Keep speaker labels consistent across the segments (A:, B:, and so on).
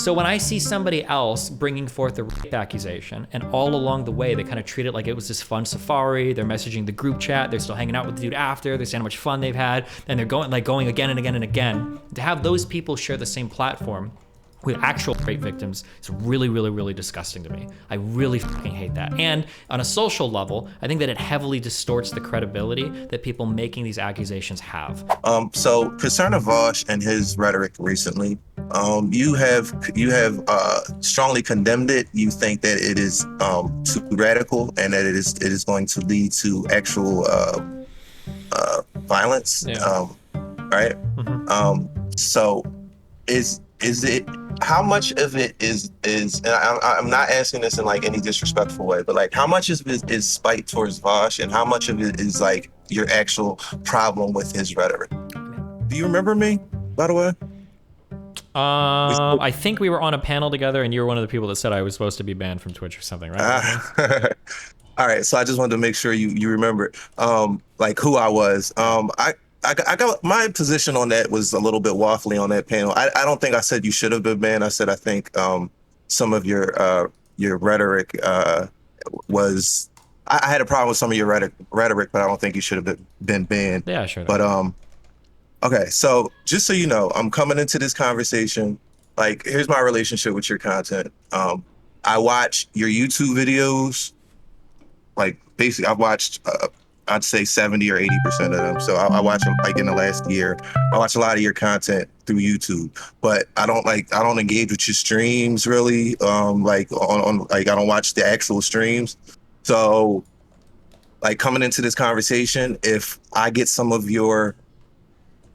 A: So when I see somebody else bringing forth a rape accusation, and all along the way they kind of treat it like it was this fun safari, they're messaging the group chat, they're still hanging out with the dude after, they're saying how much fun they've had, and they're going again and again and again. To have those people share the same platform with actual rape victims is really, really, really disgusting to me. I really fucking hate that. And on a social level, I think that it heavily distorts the credibility that people making these accusations have.
B: So concerning Vaush and his rhetoric recently, you have strongly condemned it. You think that it is too radical and that it is going to lead to actual violence.
A: Yeah.
B: Right. So is it, how much of it is and I'm not asking this in like any disrespectful way, but like how much of it is spite towards Vaush and how much of it is like your actual problem with his rhetoric? Do you remember me, by the way?
A: I think we were on a panel together and you were one of the people that said I was supposed to be banned from Twitch or something, right?
B: All right, so I just wanted to make sure you remember like who I was. I got my position on that was a little bit waffly on that panel. I don't think I said you should have been banned. I said I think some of your rhetoric was, I had a problem with some of your rhetoric, but I don't think you should have been banned.
A: Yeah, sure.
B: But okay, so just so you know, I'm coming into this conversation like, here's my relationship with your content. I watch your YouTube videos. Like basically, I've watched I'd say 70 or 80% of them. So I watch them like in the last year. I watch a lot of your content through YouTube, but I don't engage with your streams really. Like I don't watch the actual streams. So like coming into this conversation, if I get some of your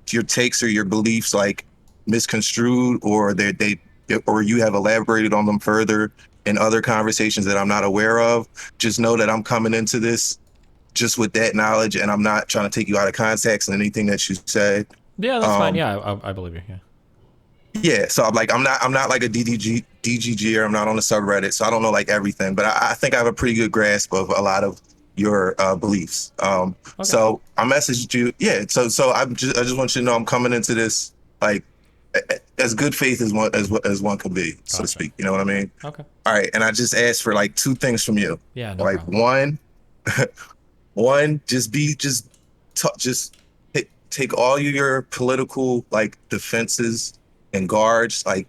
B: takes or your beliefs like misconstrued or or you have elaborated on them further in other conversations that I'm not aware of, just know that I'm coming into this just with that knowledge, and I'm not trying to take you out of context and anything that you said.
A: Yeah, that's fine. Yeah, I believe you. Yeah.
B: Yeah, so I'm not like a DGG, or I'm not on the subreddit, so I don't know like everything, but I think I have a pretty good grasp of a lot of your beliefs. Okay. So I messaged you. Yeah, so I just want you to know I'm coming into this like as good faith as one could be, so to speak. You know what I mean?
A: Okay.
B: All right, and I just asked for like two things from you.
A: Yeah. No
B: like
A: problem.
B: one, just take all your political like defenses and guards, like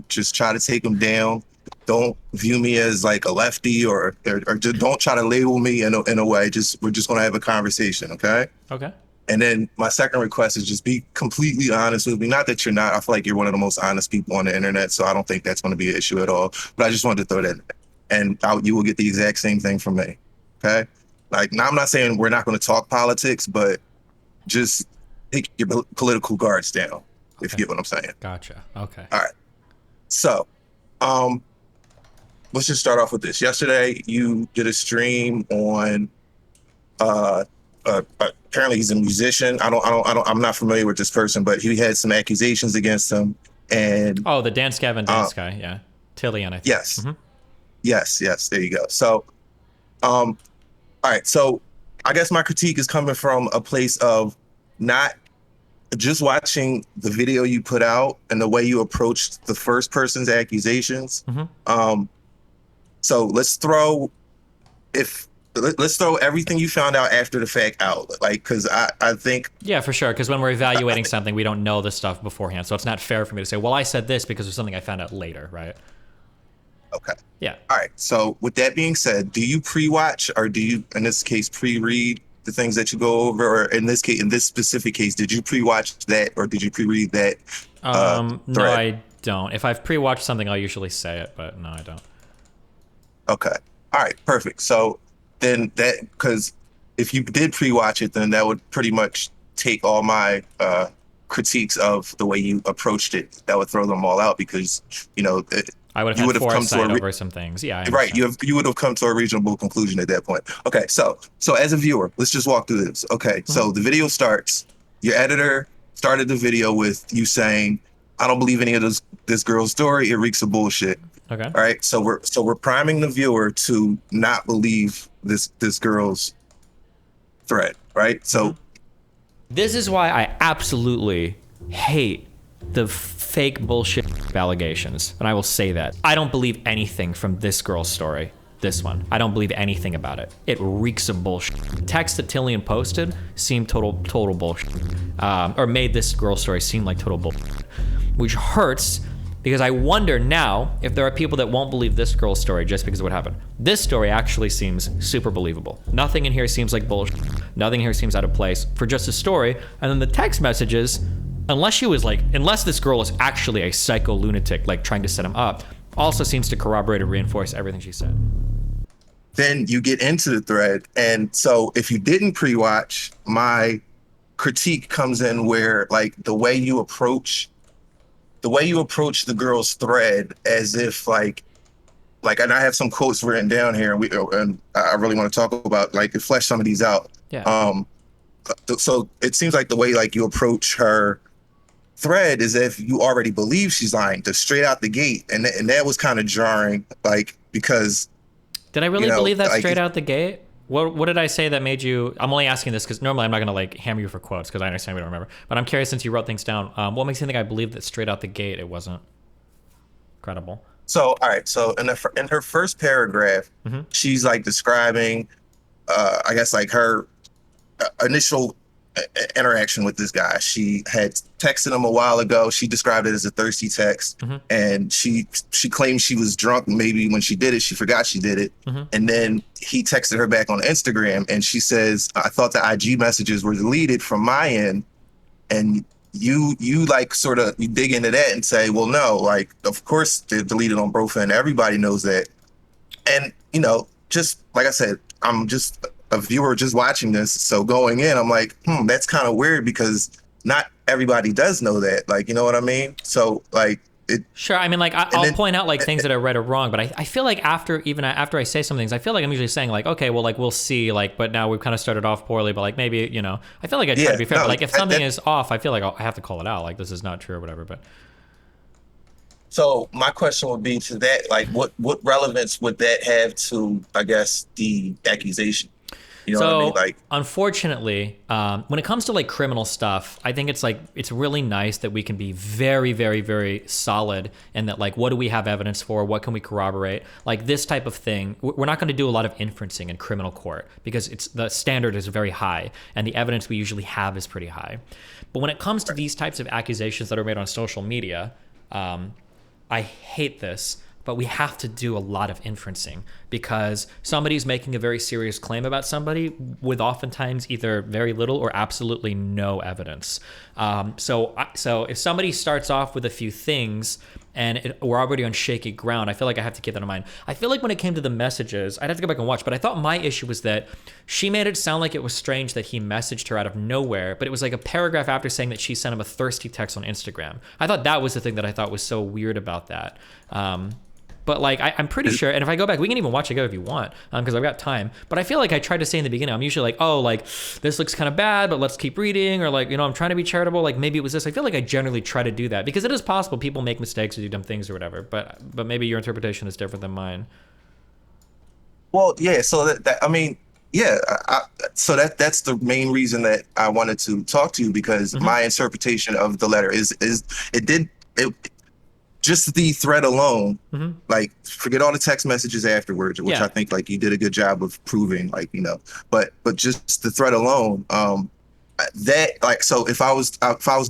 B: just try to take them down. Don't view me as like a lefty or just don't try to label me in a way. We're just gonna have a conversation, okay?
A: Okay.
B: And then my second request is just be completely honest with me. Not that you're not. I feel like you're one of the most honest people on the internet, so I don't think that's going to be an issue at all. But I just wanted to throw that in. And you will get the exact same thing from me, okay? Like, now I'm not saying we're not going to talk politics, but just take your political guards down, if you get what I'm saying.
A: Gotcha. Okay.
B: All right. So, let's just start off with this. Yesterday, you did a stream on, apparently he's a musician. I'm not familiar with this person, but he had some accusations against him. And
A: the Gavin dance guy, yeah, Tillian, I think.
B: Yes. Mm-hmm. Yes. There you go. So, all right. So, I guess my critique is coming from a place of not just watching the video you put out and the way you approached the first person's accusations. Mm-hmm. So let's throw everything you found out after the fact out, like, because I think...
A: Yeah, for sure, because when we're evaluating something, we don't know the stuff beforehand, so it's not fair for me to say, well, I said this because of something I found out later, right?
B: Okay.
A: Yeah.
B: All right, so with that being said, do you pre-watch, or do you, in this case, pre-read the things that you go over, or in this specific case, did you pre-watch that, or did you pre-read that
A: No, I don't. If I've pre-watched something, I'll usually say it, but no, I don't.
B: Okay. All right, perfect. So then because if you did pre-watch it, then that would pretty much take all my critiques of the way you approached it. That would throw them all out, because
A: I would have had foresight over some things. Yeah,
B: right. You would have come to a reasonable conclusion at that point. Okay, so as a viewer, let's just walk through this. Okay, so the video starts. Your editor started the video with you saying, "I don't believe any of this girl's story. It reeks of bullshit."
A: Okay.
B: All right. So we're priming the viewer to not believe this girl's threat, right? So
A: this is why I absolutely hate the fake bullshit allegations, and I will say that. I don't believe anything from this girl's story. This one. I don't believe anything about it. It reeks of bullshit. The text that Tillian posted seemed total bullshit. Or made this girl's story seem like total bullshit. Which hurts, because I wonder now if there are people that won't believe this girl's story just because of what happened. This story actually seems super believable. Nothing in here seems like bullshit. Nothing here seems out of place for just a story. And then the text messages, unless this girl is actually a psycho lunatic, like trying to set him up, also seems to corroborate and reinforce everything she said.
B: Then you get into the thread. And so if you didn't pre-watch, my critique comes in where like the way you approach the girl's thread, as if like, and I have some quotes written down here, and I really want to talk about, like, flesh some of these out.
A: Yeah.
B: So it seems like the way like you approach her thread is if you already believe she's lying, just straight out the gate, and that was kind of jarring, like, because.
A: Did I really believe that straight out the gate? What did I say that made you? I'm only asking this because normally I'm not going to like hammer you for quotes because I understand we don't remember. But I'm curious, since you wrote things down, what makes you think I believed that straight out the gate it wasn't credible?
B: So, all right. So in her first paragraph, she's like describing, I guess, like her initial interaction with this guy. She had texted him a while ago. She described it as a thirsty text, and she claimed she was drunk. Maybe when she did it, she forgot she did it. And then he texted her back on Instagram, and she says, "I thought the IG messages were deleted from my end." And you like sort of you dig into that and say, "Well, no, like of course they're deleted on both ends. Everybody knows that." And just like I said, I'm just a viewer just watching this, so going in, I'm like, that's kind of weird because not everybody does know that, like, you know what I mean? So like it. Sure,
A: I mean, like I'll point out like things that I read are wrong, but I feel like after I say some things, I feel like I'm usually saying like, okay, well, like we'll see, like, but now we've kind of started off poorly, but like maybe I feel like I try to be fair, but like if something is off, I feel like I have to call it out, like this is not true or whatever. But
B: so my question would be to that, like, what relevance would that have to, I guess, the accusation? You know what I mean? Like,
A: unfortunately, when it comes to like criminal stuff, I think it's really nice that we can be very, very, very solid in that, like, what do we have evidence for? What can we corroborate? Like this type of thing, we're not going to do a lot of inferencing in criminal court because the standard is very high and the evidence we usually have is pretty high. But when it comes to these types of accusations that are made on social media, I hate this. But we have to do a lot of inferencing because somebody's making a very serious claim about somebody with oftentimes either very little or absolutely no evidence. So if somebody starts off with a few things and we're already on shaky ground, I feel like I have to keep that in mind. I feel like when it came to the messages, I'd have to go back and watch, but I thought my issue was that she made it sound like it was strange that he messaged her out of nowhere, but it was like a paragraph after saying that she sent him a thirsty text on Instagram. I thought that was the thing that I thought was so weird about that. But like, I'm pretty sure, and if I go back, we can even watch it go if you want, because I've got time. But I feel like I tried to say in the beginning, I'm usually like, oh, like this looks kind of bad, but let's keep reading, or like, I'm trying to be charitable. Like maybe it was this. I feel like I generally try to do that because it is possible people make mistakes or do dumb things or whatever. But maybe your interpretation is different than mine.
B: Well, yeah. So that I mean, yeah. So that's the main reason that I wanted to talk to you because my interpretation of the letter is it. Just the thread alone, like forget all the text messages afterwards, which I think like you did a good job of proving, like, but just the thread alone, that like, so if I was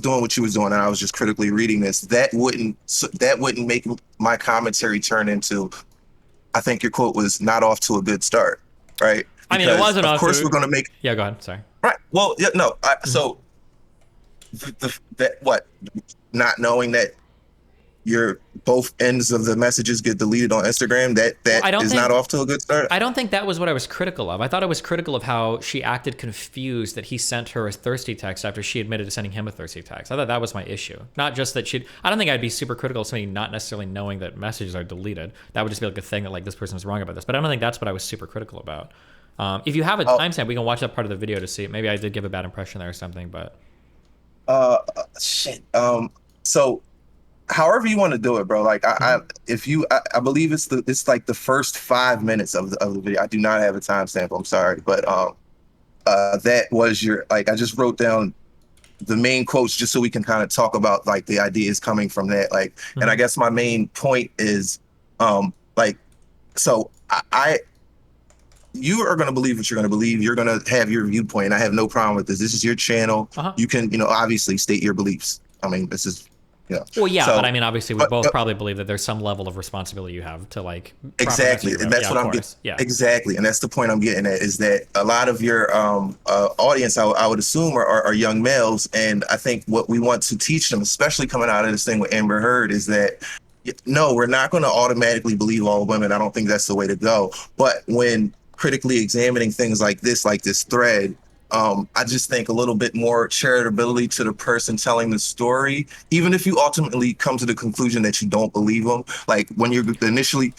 B: doing what you was doing and I was just critically reading this, that wouldn't make my commentary turn into, I think your quote was not off to a good start, right?
A: I mean, it wasn't off.
B: Of course, we're going to make.
A: Yeah, go ahead. Sorry.
B: Right. Well, yeah, no. So not knowing that your both ends of the messages get deleted on Instagram, that is not off to a good start?
A: I don't think that was what I was critical of. I thought I was critical of how she acted confused that he sent her a thirsty text after she admitted to sending him a thirsty text. I thought that was my issue. Not just that I don't think I'd be super critical of somebody not necessarily knowing that messages are deleted. That would just be like a thing that like this person was wrong about this. But I don't think that's what I was super critical about. If you have a timestamp, we can watch that part of the video to see. Maybe I did give a bad impression there or something, but.
B: So however you want to do it, bro. Like I believe it's like the first 5 minutes of the video. I do not have a timestamp. I'm sorry, but that was your, like, I just wrote down the main quotes, just so we can kind of talk about like the ideas coming from that. Like, and I
A: Mhm.
B: guess my main point is, like, so I you are going to believe what you're going to believe. You're going to have your viewpoint. I have no problem with this. This is your channel.
A: Uh-huh.
B: You can, obviously state your beliefs. I mean, this is,
A: Well, yeah, but
B: so,
A: I mean, obviously, we
B: but,
A: both probably believe that there's some level of responsibility you have to like proper
B: exactly.
A: message.
B: And that's
A: Yeah,
B: what
A: of
B: I'm getting.
A: course. Yeah.
B: Exactly. And that's the point I'm getting at, is that a lot of your audience, I would assume, are young males. And I think what we want to teach them, especially coming out of this thing with Amber Heard, is that no, we're not going to automatically believe all women. I don't think that's the way to go. But when critically examining things like this thread, I just think a little bit more charitability to the person telling the story, even if you ultimately come to the conclusion that you don't believe them. Like when you're initially,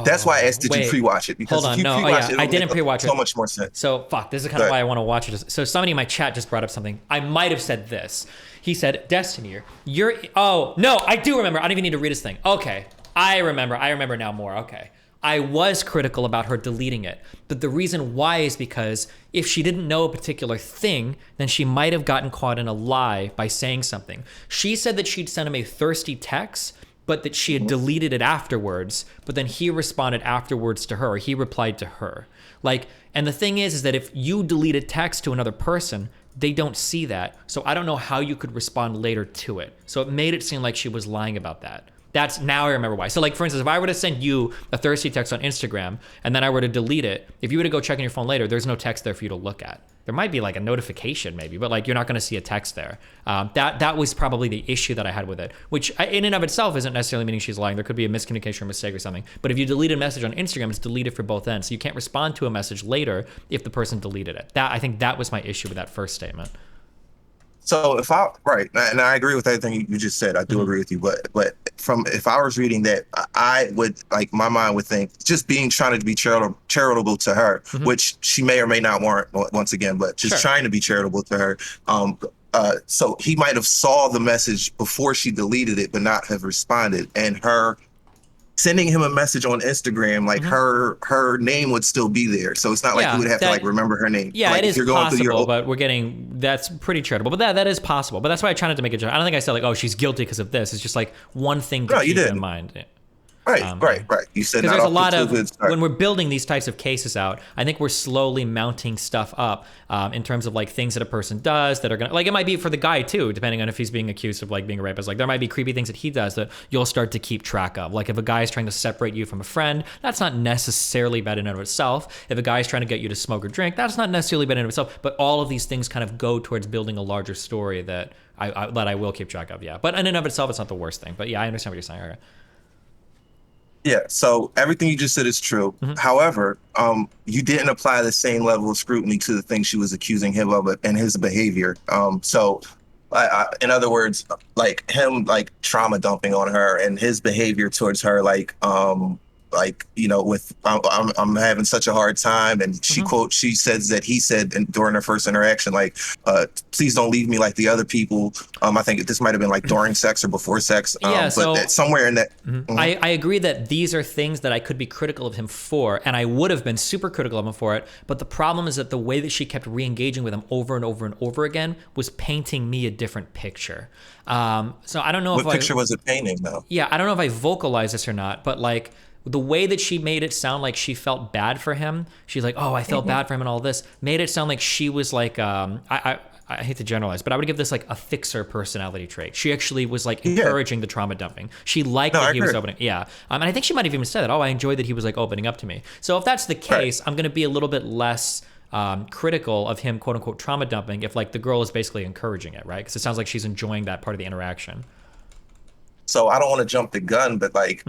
B: that's why I
A: Oh,
B: asked, did you
A: wait.
B: pre-watch it? Because
A: Hold
B: if
A: on.
B: you
A: No. Oh,
B: pre-watch
A: yeah.
B: it,
A: I
B: it'll
A: didn't
B: make
A: pre-watch
B: so
A: it.
B: much more sense.
A: So, fuck, this is kind of
B: But
A: why I want to watch it. So somebody in my chat just brought up something. I might have said this. He said, Destiny, oh, no, I do remember. I don't even need to read his thing. Okay. I remember now more. Okay. I was critical about her deleting it. But the reason why is because if she didn't know a particular thing, then she might have gotten caught in a lie by saying something. She said that she'd sent him a thirsty text, but that she had deleted it afterwards, but then he responded afterwards to her, or he replied to her. Like, and the thing is that if you delete a text to another person, they don't see that. So I don't know how you could respond later to it. So it made it seem like she was lying about that. That's now I remember why. So like, for instance, if I were to send you a thirsty text on Instagram and then I were to delete it, if you were to go check on your phone later, there's no text there for you to look at. There might be like a notification maybe, but like you're not going to see a text there. That was probably the issue that I had with it, which in and of itself isn't necessarily meaning she's lying. There could be a miscommunication or mistake or something. But if you delete a message on Instagram, it's deleted for both ends. So you can't respond to a message later if the person deleted it. I think that was my issue with that first statement.
B: so right, and I agree with everything you just said. I do agree with you, but if I was reading that, I would, like, my mind would think just trying to be charitable to her, which she may or may not warrant once again, but just
A: Sure.
B: trying to be charitable to her. So he might have saw the message before she deleted it, but not have responded, and her sending him a message on Instagram, like her name would still be there. So it's not like you would have to like remember her name.
A: Yeah,
B: like,
A: it
B: if
A: is
B: you're going through
A: possible,
B: your,
A: but that's pretty charitable. But that is possible. But that's why I tried not to make it. I don't think I said like, oh, she's guilty because of this. It's just like one thing to keep in mind.
B: Right. You said
A: because
B: not
A: there's a
B: off
A: lot
B: to a
A: of
B: good start.
A: when we're building these types of cases out, I think we're slowly mounting stuff up in terms of like things that a person does that are gonna, like, it might be for the guy too, depending on if he's being accused of like being a rapist. Like there might be creepy things that he does that you'll start to keep track of. Like if a guy is trying to separate you from a friend, that's not necessarily bad in and of itself. If a guy is trying to get you to smoke or drink, that's not necessarily bad in and of itself. But all of these things kind of go towards building a larger story that I will keep track of. Yeah, but in and of itself, it's not the worst thing. But yeah, I understand what you're saying. Okay.
B: Yeah, so everything you just said is true. However, you didn't apply the same level of scrutiny to the things she was accusing him of and his behavior. So, in other words, like him, like trauma dumping on her and his behavior towards her, with I'm having such a hard time, and she says that he said during their first interaction, like, please don't leave me like the other people. I think this might have been like during sex or before sex.
A: Yeah, so
B: but somewhere in that,
A: I agree that these are things that I could be critical of him for, and I would have been super critical of him for it. But the problem is that the way that she kept re-engaging with him over and over and over again was painting me a different picture. So I don't know
B: what picture was it painting though?
A: Yeah, I don't know if I vocalized this or not, but like the way that she made it sound like she felt bad for him, she's like, oh, I felt bad for him and all this, made it sound like she was like, I hate to generalize, but I would give this like a fixer personality trait. She actually was like encouraging the trauma dumping. She liked that he was opening. Yeah. And I think she might have even said that, oh, I enjoyed that he was like opening up to me. So if that's the case, I'm going to be a little bit less critical of him, quote unquote, trauma dumping if like the girl is basically encouraging it, right? Because it sounds like she's enjoying that part of the interaction.
B: So I don't want to jump the gun, but like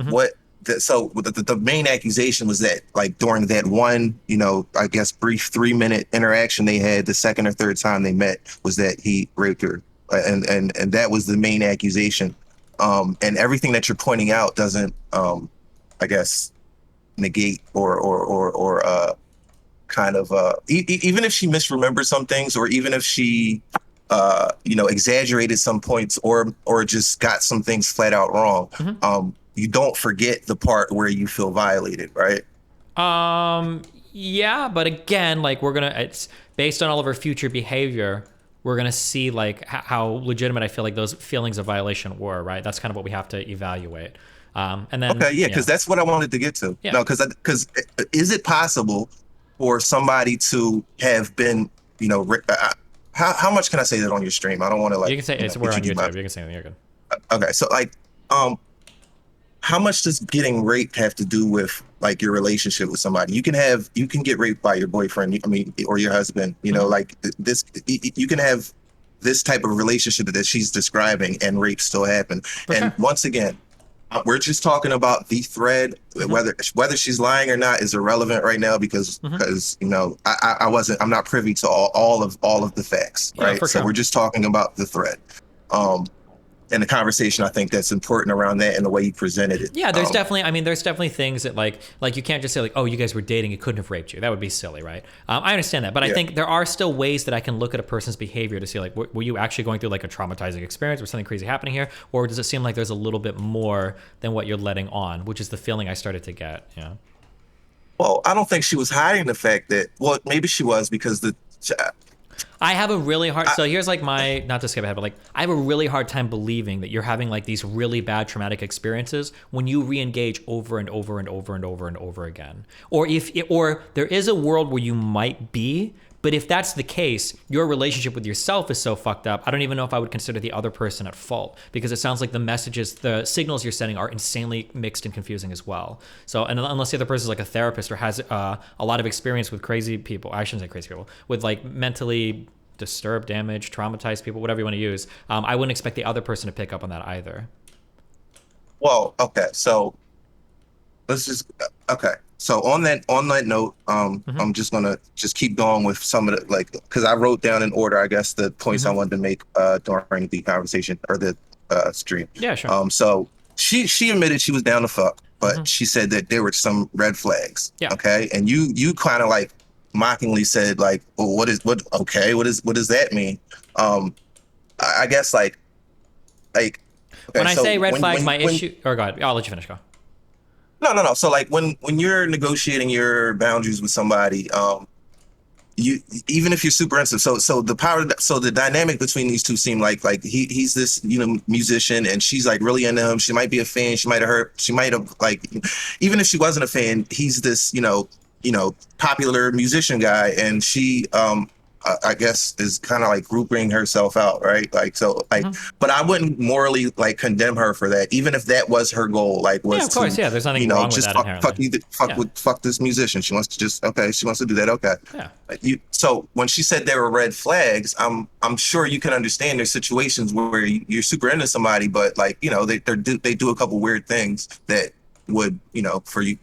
B: the main accusation was that like during that one, I guess brief 3-minute interaction they had, the second or third time they met, was that he raped her. And that was the main accusation. And everything that you're pointing out doesn't, I guess, negate or even if she misremembers some things, or even if she exaggerated some points, or just got some things flat out wrong. You don't forget the part where you feel violated, right?
A: Yeah, but again, like it's based on all of her future behavior. we're going to see like how legitimate I feel like those feelings of violation were, right? That's kind of what we have to evaluate. And then,
B: Okay, yeah,
A: yeah,
B: because that's what I wanted to get to.
A: yeah,
B: No, because is it possible for somebody to have been, you know, how much can I say that on your stream? I don't want to
A: you
B: like,
A: can say
B: you know,
A: we're
B: get
A: on
B: you my.
A: YouTube. You can say that. You're good.
B: Okay, so like, um, how much does getting raped have to do with like your relationship with somebody? You can get raped by your boyfriend, I mean, or your husband, you know,
A: Mm-hmm.
B: like this, you can have this type of relationship that she's describing and rape still happen.
A: For
B: And
A: sure.
B: once again, we're just talking about the thread.
A: Mm-hmm.
B: Whether she's lying or not is irrelevant right now
A: Mm-hmm.
B: because you know I'm not privy to all of the facts,
A: Yeah,
B: right?
A: for
B: So
A: sure.
B: we're just talking about the thread. And the conversation, I think that's important around that and the way you presented it.
A: Yeah, there's definitely things that like you can't just say like, oh, you guys were dating, it couldn't have raped you. That would be silly, right? I understand that, but I
B: Yeah.
A: think there are still ways that I can look at a person's behavior to see like, were you actually going through like a traumatizing experience? Was something crazy happening here? Or does it seem like there's a little bit more than what you're letting on, which is the feeling I started to get, you know?
B: Well, I don't think she was hiding the fact that, well, maybe she was because
A: I have a really hard.
B: I,
A: So here's like my, not to skip ahead, but like I have a really hard time believing that you're having like these really bad traumatic experiences when you re-engage over and over and over and over and over again. Or there is a world where you might be, but if that's the case, your relationship with yourself is so fucked up. I don't even know if I would consider the other person at fault because it sounds like the signals you're sending are insanely mixed and confusing as well. So, and unless the other person is like a therapist or has a lot of experience with crazy people, I shouldn't say crazy people, with like mentally disturbed, damaged, traumatized people, whatever you want to use, I wouldn't expect the other person to pick up on that either.
B: well, okay, so let's just okay. So on that note,
A: Mm-hmm.
B: I'm just gonna just keep going with some of the like because I wrote down in order, I guess, the points I
A: Mm-hmm.
B: wanted to make during the conversation or the stream.
A: Yeah, sure.
B: So she admitted she was down to fuck,
A: Mm-hmm.
B: but she said that there were some red flags.
A: Yeah.
B: Okay, and you kind of like mockingly said like, well, what? Okay, what does that mean? I guess like okay,
A: When I
B: so
A: say red flags, my
B: when
A: issue, or go ahead, I'll let you finish. Go.
B: no. So like when you're negotiating your boundaries with somebody, you even if you're super sensitive, so the power, so the dynamic between these two seem like he's this musician and she's like really into him. She might be a fan. She might have like even if she wasn't a fan, he's this popular musician guy, and she I guess is kind of like grouping herself out, right? Like so like,
A: Mm-hmm.
B: but I wouldn't morally like condemn her for that, even if that was her goal, like
A: Yeah,
B: was
A: of course.
B: to
A: Yeah, there's nothing wrong with
B: just
A: that inherently. Yeah.
B: fuck this musician. She wants to just okay, she wants to do that. Okay.
A: Yeah.
B: So when she said there were red flags, I'm sure you can understand there's situations where you're super into somebody, but like they do a couple weird things that would for you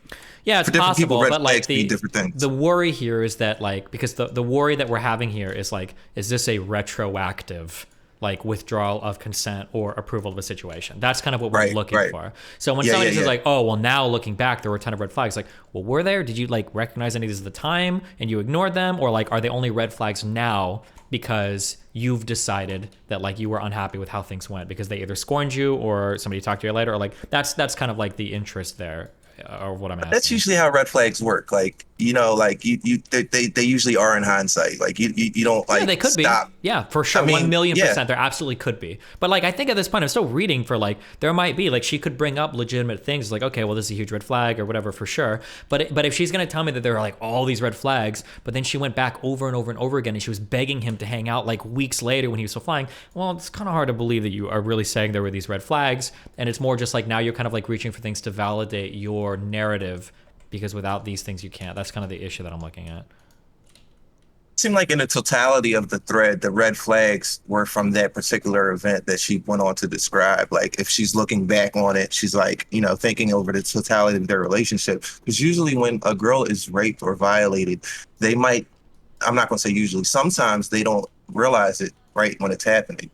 A: Yeah, it's
B: for different people
A: possible,
B: red
A: but like
B: flags mean different things.
A: the worry here is that like because the worry that we're having here is like, is this a retroactive like withdrawal of consent or approval of a situation? That's kind of what we're looking
B: Right.
A: for. So when
B: Yeah,
A: somebody
B: yeah,
A: says
B: yeah.
A: like, oh well, now looking back, there were a ton of red flags. Like, well, were there? Did you like recognize any of these at the time and you ignored them, or like are they only red flags now because you've decided that like you were unhappy with how things went because they either scorned you or somebody talked to you later, or like that's kind of like the interest there, or what I'm asking.
B: That's usually how red flags work. Like like they usually are in hindsight. Like you don't
A: Yeah,
B: like
A: they could be.
B: stop.
A: Yeah, for sure.
B: I
A: One
B: mean,
A: million
B: yeah.
A: percent. There absolutely could be. But like, I think at this point, I'm still reading for like, there might be like, she could bring up legitimate things like, okay, well, this is a huge red flag or whatever for sure. But if she's going to tell me that there are like all these red flags, but then she went back over and over and over again and she was begging him to hang out like weeks later when he was still flying, well, it's kind of hard to believe that you are really saying there were these red flags. And it's more just like now you're kind of like reaching for things to validate your narrative because without these things, you can't. That's kind of the issue that I'm looking at.
B: Seemed like in the totality of the thread, the red flags were from that particular event that she went on to describe. Like if she's looking back on it, she's like, thinking over the totality of their relationship. Because usually when a girl is raped or violated, they might, I'm not going to say usually, sometimes they don't realize it right when it's happening.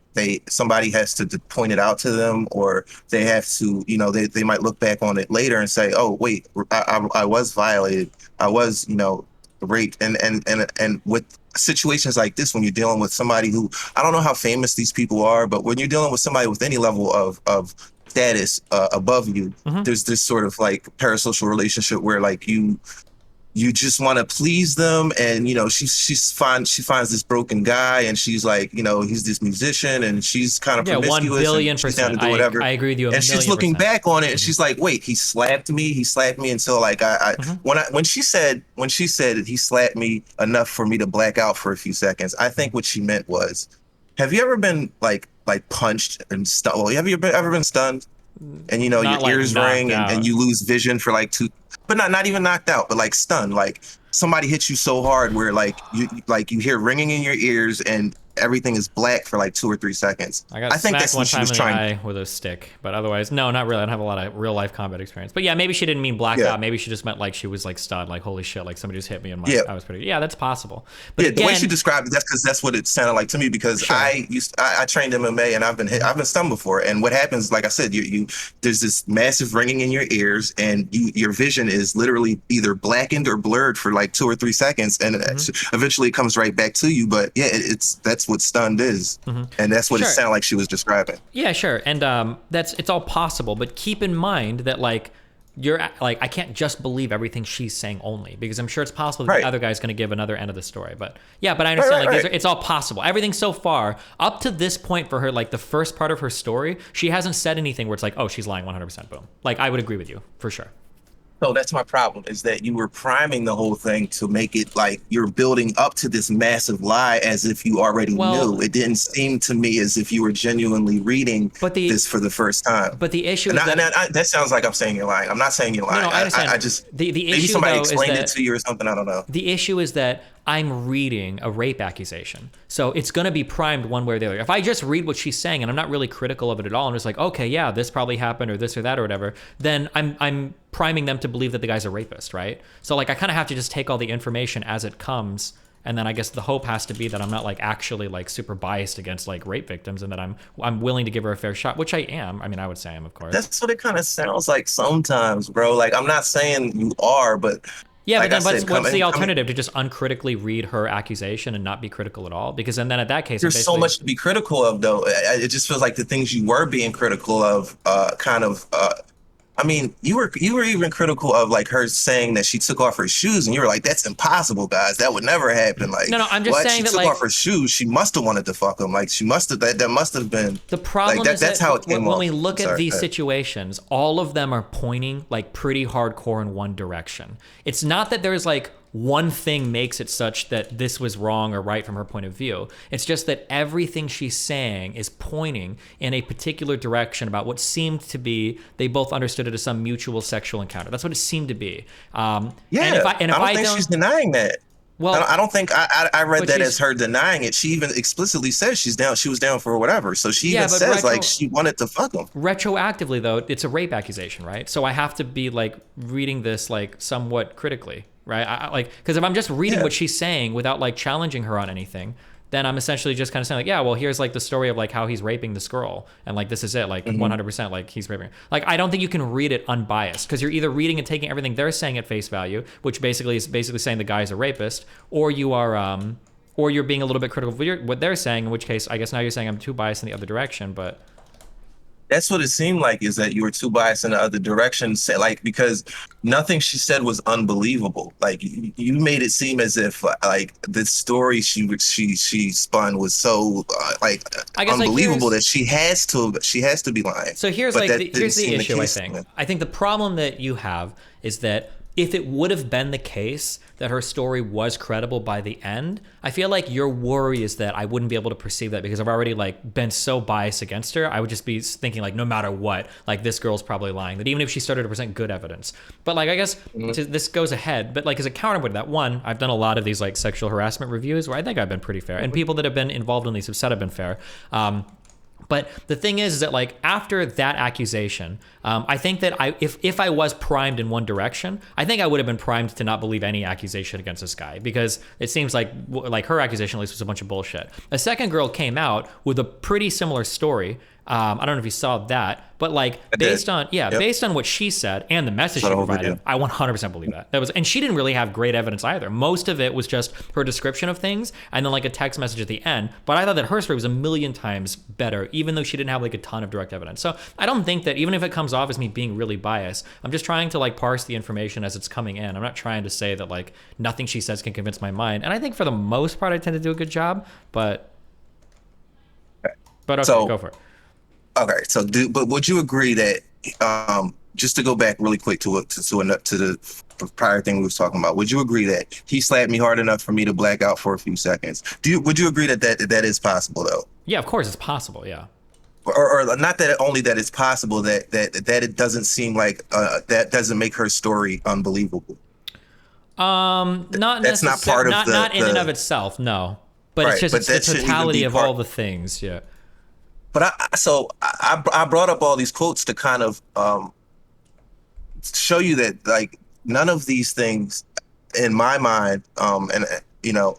B: Somebody has to point it out to them, or they have to, they might look back on it later and say, oh, wait, I was violated. I was, raped. And with situations like this, when you're dealing with somebody who, I don't know how famous these people are, but when you're dealing with somebody with any level of status above you,
A: Mm-hmm.
B: there's this sort of like parasocial relationship where like you just want to please them, and she finds this broken guy, and she's like, he's this musician, and she's kind of
A: Yeah, one
B: promiscuous, and
A: billion
B: she's down to
A: percent.
B: do whatever.
A: I agree with you a
B: And she's
A: million
B: looking
A: percent.
B: back on it, and she's like, wait, he slapped me until like I when she said he slapped me enough for me to black out for a few seconds, I think what she meant was, have you ever been like punched and stunned? Well, have you ever been stunned? And your
A: Not like
B: ears
A: knocked
B: ring, and
A: out.
B: you lose vision for like two, but not even knocked out, but like stunned, like somebody hits you so hard where you hear ringing in your ears and everything is black for like 2 or 3 seconds.
A: I got
B: I think
A: smacked
B: that's
A: one
B: what she
A: time
B: was
A: in the
B: trying.
A: eye with a stick, but otherwise, no, not really. I don't have a lot of real life combat experience. But yeah, maybe she didn't mean blacked
B: Yeah,
A: out. Maybe she just meant like she was like stunned, like holy shit, like somebody just hit me and
B: yeah,
A: I was pretty. Yeah, that's possible. But
B: yeah. The way she
A: again,
B: described it, that's because that's what it sounded like to me. Because
A: sure.
B: I trained MMA, and I've been stunned before. And what happens, like I said, there's this massive ringing in your ears, and your vision is literally either blackened or blurred for like 2 or 3 seconds, and eventually it comes right back to you. But yeah, that's what stunned is, and that's what it
A: Sure.
B: sounded like she was describing.
A: Yeah, sure. And it's all possible, but keep in mind that like I can't just believe everything she's saying only, because I'm sure it's possible that
B: Right.
A: the other guy's going to give another end of the story. But yeah, but I understand
B: Right.
A: it's all possible. Everything so far up to this point for her, like the first part of her story, she hasn't said anything where it's like, oh, she's lying 100%. Boom. Like I would agree with you for sure.
B: So that's my problem, is that you were priming the whole thing to make it like you're building up to this massive lie as if you already
A: Well,
B: knew. It didn't seem to me as if you were genuinely reading
A: but the
B: this for the first time.
A: but the issue
B: And,
A: is
B: that sounds like I'm saying you're lying. I'm not saying you're lying.
A: no, I understand.
B: I just,
A: The
B: maybe
A: issue
B: somebody
A: though is
B: explained it
A: that
B: to you or something. I don't know.
A: the issue is that I'm reading a rape accusation. So it's going to be primed one way or the other. If I just read what she's saying and I'm not really critical of it at all, I'm just like, okay, yeah, this probably happened or this or that or whatever, then I'm priming them to believe that the guy's a rapist, right? So like I kind of have to just take all the information as it comes, and then I guess the hope has to be that I'm not like actually like super biased against like rape victims, and that I'm willing to give her a fair shot, which I am. I mean, I would say I am, of course.
B: That's what it kind of sounds like sometimes, bro. Like, I'm not saying you are, but
A: Yeah,
B: like
A: but
B: I
A: then
B: said,
A: what's the alternative? To just uncritically read her accusation and not be critical at all? Because then at that case, I'm
B: there's so
A: basically
B: much to be critical of, though. It just feels like the things you were being critical of, I mean, you were even critical of like her saying that she took off her shoes, and you were like, "That's impossible, guys. That would never happen." Like,
A: no, I'm just
B: what?
A: saying
B: She
A: that
B: took
A: like
B: off her shoes. She must have wanted to fuck him. Like, she must have. That must have been
A: the problem
B: like that.
A: is
B: That's
A: that
B: how it came
A: when
B: off.
A: we look
B: Sorry,
A: at these
B: go ahead.
A: situations, all of them are pointing like pretty hardcore in one direction. It's not that there's like one thing makes it such that this was wrong or right from her point of view. It's just that everything she's saying is pointing in a particular direction about what seemed to be, they both understood it as some mutual sexual encounter. That's what it seemed to be.
B: Yeah,
A: And if
B: I don't think she's denying that.
A: well,
B: I don't think I read
A: but
B: that
A: she's-
B: as her denying it. She even explicitly says she's down. She was down for whatever. So she
A: Yeah,
B: even
A: but
B: says like she wanted to fuck him.
A: retroactively though, it's a rape accusation, right? So I have to be like reading this like somewhat critically, right? Like, because if I'm just reading
B: Yeah.
A: what she's saying without like challenging her on anything, then I'm essentially just kind of saying like, yeah, well, here's like the story of like how he's raping this girl, and like this is it, like 100%, like he's raping her. Like I don't think you can read it unbiased, because you're either reading and taking everything they're saying at face value, which basically is saying the guy's a rapist, or you are or you're being a little bit critical of what they're saying, in which case I guess now you're saying I'm too biased in the other direction. But
B: That's what it seemed like, is that you were too biased in the other direction. Like, because nothing she said was unbelievable. Like you made it seem as if like the story she spun was so
A: I guess, like,
B: unbelievable
A: here's-
B: that she has to be lying.
A: So here's
B: But
A: like
B: that
A: the,
B: didn't
A: here's the
B: seem
A: issue.
B: case to
A: I
B: me.
A: think. I think the problem that you have is that if it would have been the case that her story was credible by the end, I feel like your worry is that I wouldn't be able to perceive that, because I've already like been so biased against her. I would just be thinking like, no matter what, like this girl's probably lying. That even if she started to present good evidence, but like I guess this goes ahead. But like as a counterpoint to that, one, I've done a lot of these like sexual harassment reviews where I think I've been pretty fair, and people that have been involved in these have said I've been fair. But the thing is that like after that accusation, I think that if I was primed in one direction, I think I would have been primed to not believe any accusation against this guy, because it seems like her accusation at least was a bunch of bullshit. A second girl came out with a pretty similar story, I don't know if you saw that, but like
B: I did. Yep.
A: based on what she said and the message
B: Saw
A: she
B: the whole
A: provided,
B: video.
A: I 100% believe that. And she didn't really have great evidence either. Most of it was just her description of things and then like a text message at the end. But I thought that her story was a million times better, even though she didn't have like a ton of direct evidence. So I don't think that, even if it comes off as me being really biased, I'm just trying to like parse the information as it's coming in. I'm not trying to say that like nothing she says can convince my mind. And I think for the most part, I tend to do a good job, but okay,
B: So,
A: go for it.
B: okay, so but would you agree that just to go back really quick to the prior thing we was talking about, would you agree that he slapped me hard enough for me to black out for a few seconds? Would you agree that is possible though?
A: Yeah, of course it's possible. Yeah.
B: Or not that only that it's possible, that it doesn't seem like that doesn't make her story unbelievable.
A: Not
B: That's not part of
A: not in and of itself, no. But
B: right,
A: it's just it's the totality of all the things, yeah.
B: But I brought up all these quotes to kind of show you that like none of these things in my mind, and you know,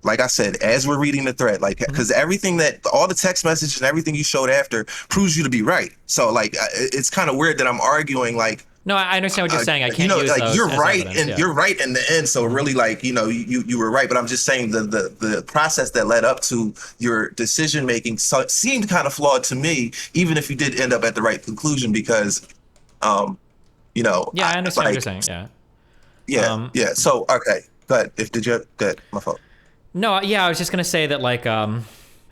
B: like I said, as we're reading the thread, like, because everything that all the text messages and everything you showed after proves you to be right. So like, it's kind of weird that I'm arguing like.
A: No, I understand what you're saying. I can't use
B: like
A: those
B: you're
A: as
B: right,
A: evidence,
B: and
A: yeah.
B: you're right in the end. So really, like you were right. But I'm just saying the process that led up to your decision making seemed kind of flawed to me, even if you did end up at the right conclusion. Because, you know,
A: yeah, I understand what you're saying. Yeah.
B: Yeah. So okay, but good, my fault.
A: No, yeah, I was just gonna say that like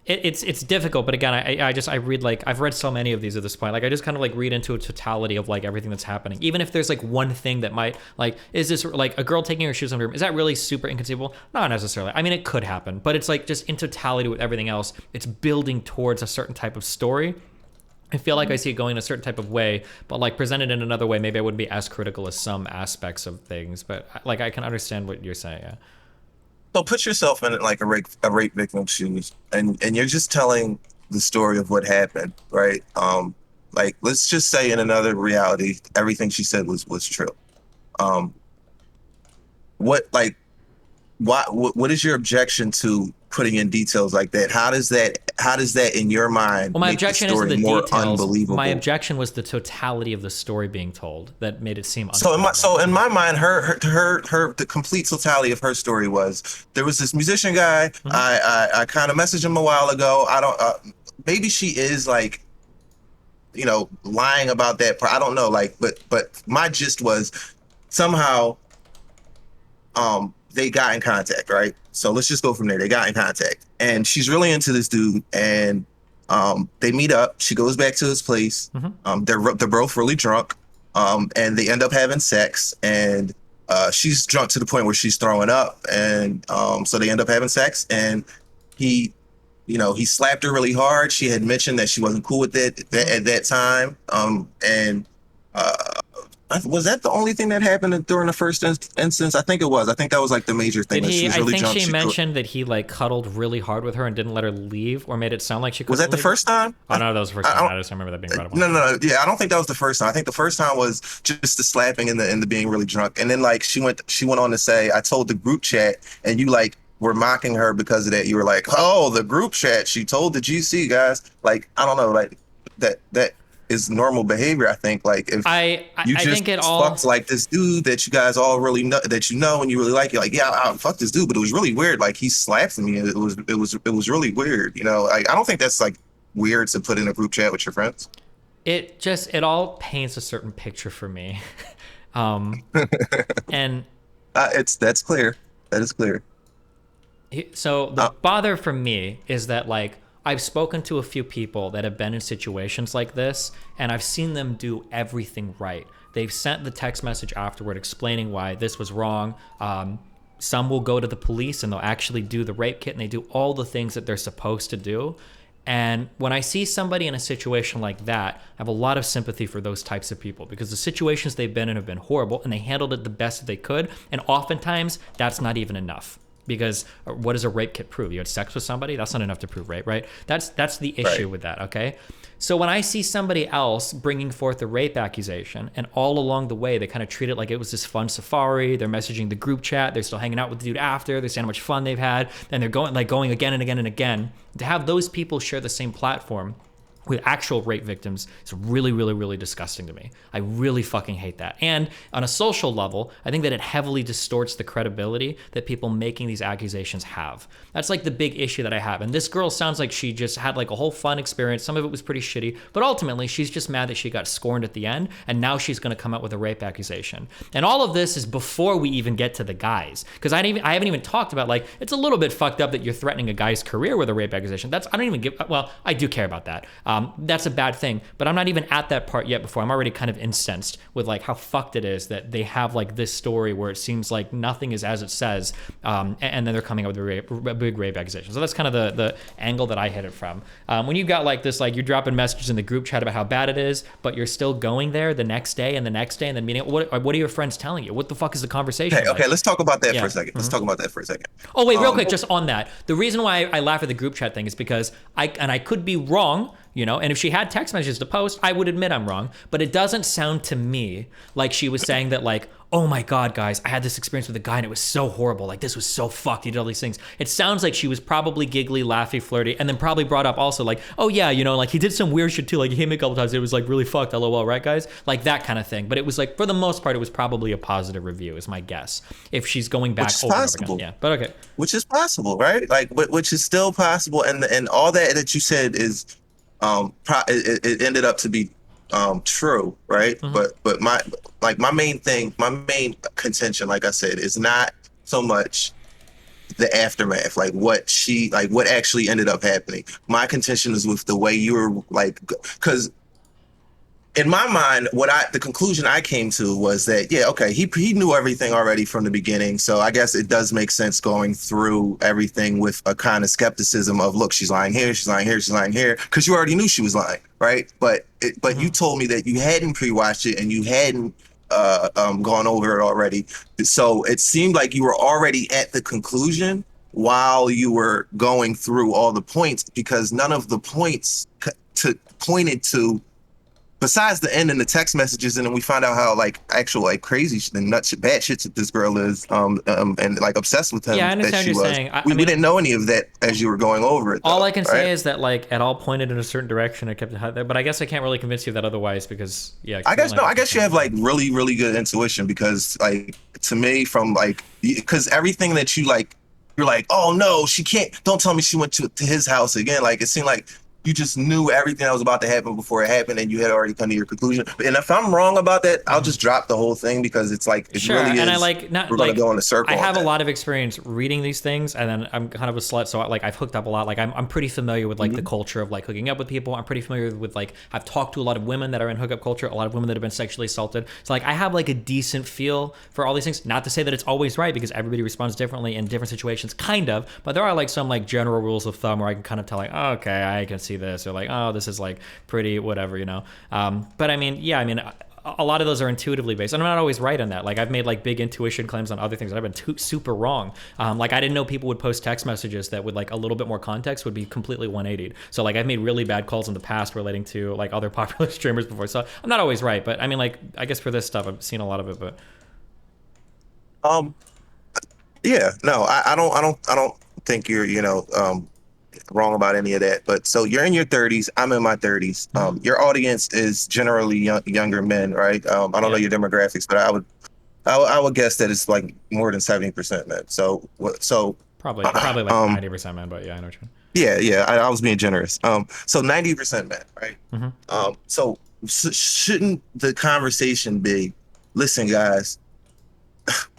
A: it's difficult, but again, I read like I've read so many of these at this point. Like I just kind of like read into a totality of like everything that's happening. Even if there's like one thing that might like, is this like a girl taking her shoes off her room? Is that really super inconceivable? Not necessarily. I mean, it could happen, but it's like just in totality with everything else, it's building towards a certain type of story. I feel like I see it going a certain type of way, but like presented in another way, maybe I wouldn't be as critical as some aspects of things. But like I can understand what you're saying. Yeah.
B: So put yourself in like a rape victim's shoes, and you're just telling the story of what happened, right? Like let's just say in another reality, everything she said was true. What like what is your objection to putting in details like that? How does that in your mind
A: well, my
B: make the
A: objection
B: story
A: isn't the
B: more
A: details.
B: unbelievable?
A: My objection was the totality of the story being told that made it seem
B: So in my mind, the complete totality of her story was there was this musician guy. I kind of messaged him a while ago. I don't maybe she is like, you know, lying about that part. I don't know, like, but my gist was somehow they got in contact, right? So let's just go from there. They got in contact, and she's really into this dude, and they meet up. She goes back to his place. They're both really drunk, and they end up having sex, and she's drunk to the point where she's throwing up, and so they end up having sex, and he slapped her really hard. She had mentioned that she wasn't cool with it at that time, and was that the only thing that happened during the first instance? I think it was. I think that was like the major thing.
A: Did he?
B: She was really
A: I think
B: drunk.
A: she mentioned that he like cuddled really hard with her and didn't let her leave, or made it sound like she couldn't.
B: Was that the first time?
A: Oh no, that was the first time. I just remember that being right.
B: No. Yeah, I don't think that was the first time. I think the first time was just the slapping and the being really drunk. And then like she went on to say, I told the group chat, and you like were mocking her because of that. You were like, oh, the group chat. She told the GC guys. Like, I don't know, like that is normal behavior. I think like if you just
A: think it
B: fucked like this dude that you guys all really know, that you know and you really like, you're like, yeah, I fucked this dude, but it was really weird. Like he slapped me. It was really weird. You know, I don't think that's like weird to put in a group chat with your friends.
A: It all paints a certain picture for me. And
B: that's clear. That is clear.
A: So the bother for me is that like I've spoken to a few people that have been in situations like this, and I've seen them do everything right. They've sent the text message afterward explaining why this was wrong. Some will go to the police and they'll actually do the rape kit, and they do all the things that they're supposed to do. And when I see somebody in a situation like that, I have a lot of sympathy for those types of people, because the situations they've been in have been horrible, and they handled it the best that they could. And oftentimes that's not even enough. Because what does a rape kit prove? You had sex with somebody? That's not enough to prove rape, right? That's the issue with that, okay? So when I see somebody else bringing forth a rape accusation, and all along the way they kind of treat it like it was this fun safari, they're messaging the group chat, they're still hanging out with the dude after, they're saying how much fun they've had, and they're going again and again and again. To have those people share the same platform with actual rape victims is really, really, really disgusting to me. I really fucking hate that. And on a social level, I think that it heavily distorts the credibility that people making these accusations have. That's like the big issue that I have. And this girl sounds like she just had like a whole fun experience. Some of it was pretty shitty, but ultimately she's just mad that she got scorned at the end, and now she's gonna come out with a rape accusation. And all of this is before we even get to the guys. Because I haven't even talked about, like, it's a little bit fucked up that you're threatening a guy's career with a rape accusation. I don't even give, well, I do care about that. That's a bad thing, but I'm not even at that part yet before I'm already kind of incensed with like how fucked it is that they have like this story where it seems like nothing is as it says, and then they're coming up with a big rape accusation. So that's kind of the angle that I hit it from. When you got like this, like you're dropping messages in the group chat about how bad it is, but you're still going there the next day and the next day and then meeting, what are your friends telling you? What the fuck is the conversation?
B: Okay, let's talk about that for a second. Let's talk about that for a second.
A: Oh wait, real quick, just on that. The reason why I laugh at the group chat thing is because I could be wrong, you know, and if she had text messages to post, I would admit I'm wrong, but it doesn't sound to me like she was saying that like, oh my God, guys, I had this experience with a guy and it was so horrible. Like, this was so fucked. He did all these things. It sounds like she was probably giggly, laughy, flirty, and then probably brought up also like, oh yeah, you know, like he did some weird shit too. Like he hit me a couple times. It was like really fucked. LOL, right, guys? Like that kind of thing. But it was like, for the most part, it was probably a positive review, is my guess. If she's going back over and over again. Yeah, but okay.
B: Which is possible, right? Like, which is still possible. And all that you said is, it ended up to be true, right? But my main contention, like I said, is not so much the aftermath, like what actually ended up happening. My contention is with the way you were like, because in my mind, the conclusion I came to was that, yeah, okay, he knew everything already from the beginning. So I guess it does make sense going through everything with a kind of skepticism of, look, she's lying here, she's lying here, she's lying here, because you already knew she was lying, right? But you told me that you hadn't pre-watched it and you hadn't gone over it already. So it seemed like you were already at the conclusion while you were going through all the points, because none of the points pointed to, besides the end and the text messages, and then we found out how like actual like crazy and nuts bad shit that this girl is, and like obsessed with him.
A: Yeah, I understand what you're saying.
B: We didn't know any of that as you were going over it.
A: All I can say is that like it all pointed in a certain direction. I kept it there, but I guess I can't really convince you of that otherwise, because yeah.
B: I guess you have like really, really good intuition, because like to me, from like, because everything that you like, you're like, oh no, she can't. Don't tell me she went to his house again. Like it seemed like you just knew everything that was about to happen before it happened, and you had already come to your conclusion. And if I'm wrong about that, I'll just drop the whole thing, because it's like, it
A: sure.
B: really is.
A: And I like, not
B: we're
A: like,
B: gonna go in a circle.
A: I have a lot of experience reading these things, and then I'm kind of a slut, so like I've hooked up a lot. Like I'm pretty familiar with like the culture of like hooking up with people. I'm pretty familiar with like, I've talked to a lot of women that are in hookup culture, a lot of women that have been sexually assaulted. So like I have like a decent feel for all these things. Not to say that it's always right, because everybody responds differently in different situations, kind of. But there are like some like general rules of thumb where I can kind of tell like, oh, okay, I can see this, or like, oh, this is like pretty whatever, you know. But I mean, yeah, I mean, a lot of those are intuitively based, and I'm not always right on that. Like I've made like big intuition claims on other things that I've been super wrong. Like I didn't know people would post text messages that with like a little bit more context would be completely 180'd. So like I've made really bad calls in the past relating to like other popular streamers before. So I'm not always right, but I mean, like I guess for this stuff I've seen a lot of it. But
B: yeah, no, I don't think you're, wrong about any of that. But so you're in your 30s, I'm in my 30s. Your audience is generally younger men, right? I don't know your demographics, but I would guess that it's like more than 70% men. So
A: probably like 90% men, but yeah, I know what you mean.
B: Yeah, I was being generous. So 90% men, right? So shouldn't the conversation be, listen, guys,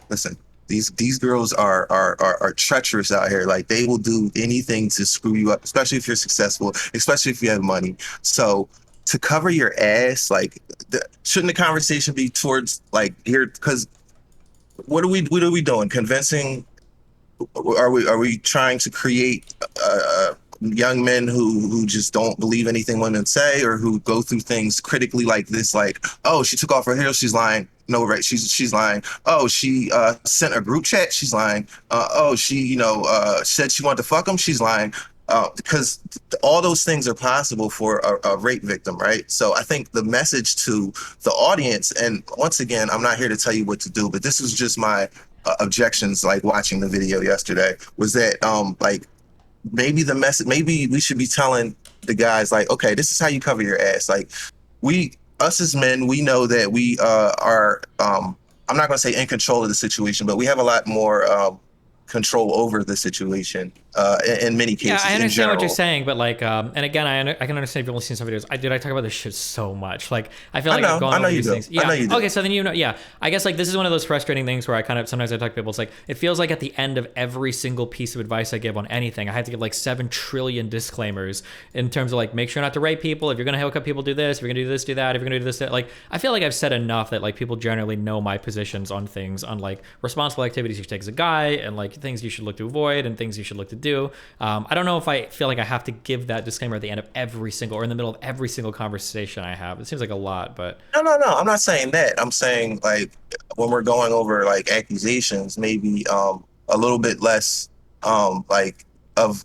B: listen, these girls are treacherous out here. Like they will do anything to screw you up, especially if you're successful, especially if you have money. So to cover your ass, like shouldn't the conversation be towards like here? Because what are we doing? Convincing? Are we trying to create young men who just don't believe anything women say, or who go through things critically like this? Like, oh, she took off her heels, she's lying. No, right? She's lying. Oh, she sent a group chat. She's lying. Oh, she said she wanted to fuck him. She's lying. Because all those things are possible for a rape victim, right? So I think the message to the audience, and once again, I'm not here to tell you what to do, but this was just my objections, like watching the video yesterday, was that like maybe the message, maybe we should be telling the guys like, okay, this is how you cover your ass. Like us as men, we know that we are, I'm not going to say in control of the situation, but we have a lot more control over the situation in many
A: Yeah, I
B: cases in
A: understand what you're
B: general.
A: saying, but like, and again, I can understand if you've only seen some videos. I talk about this shit so much. Like, I feel like I've gone
B: I know
A: over
B: you
A: these
B: do.
A: things.
B: I know
A: Yeah.
B: you do.
A: Okay. So then yeah. I guess like this is one of those frustrating things where I kind of sometimes I talk to people. It's like it feels like at the end of every single piece of advice I give on anything, I have to give like 7 trillion disclaimers in terms of like make sure not to rape people. If you're gonna hook up people, do this. If you're gonna do this, do that. If you're gonna do this, that. Like I feel like I've said enough that like people generally know my positions on things, on like responsible activities you should take as a guy, and like things you should look to avoid and things you should look to do. I don't know if I feel like I have to give that disclaimer at the end of every single or in the middle of every single conversation I have. It seems like a lot, but
B: No. I'm not saying that. I'm saying like when we're going over like accusations, maybe a little bit less like of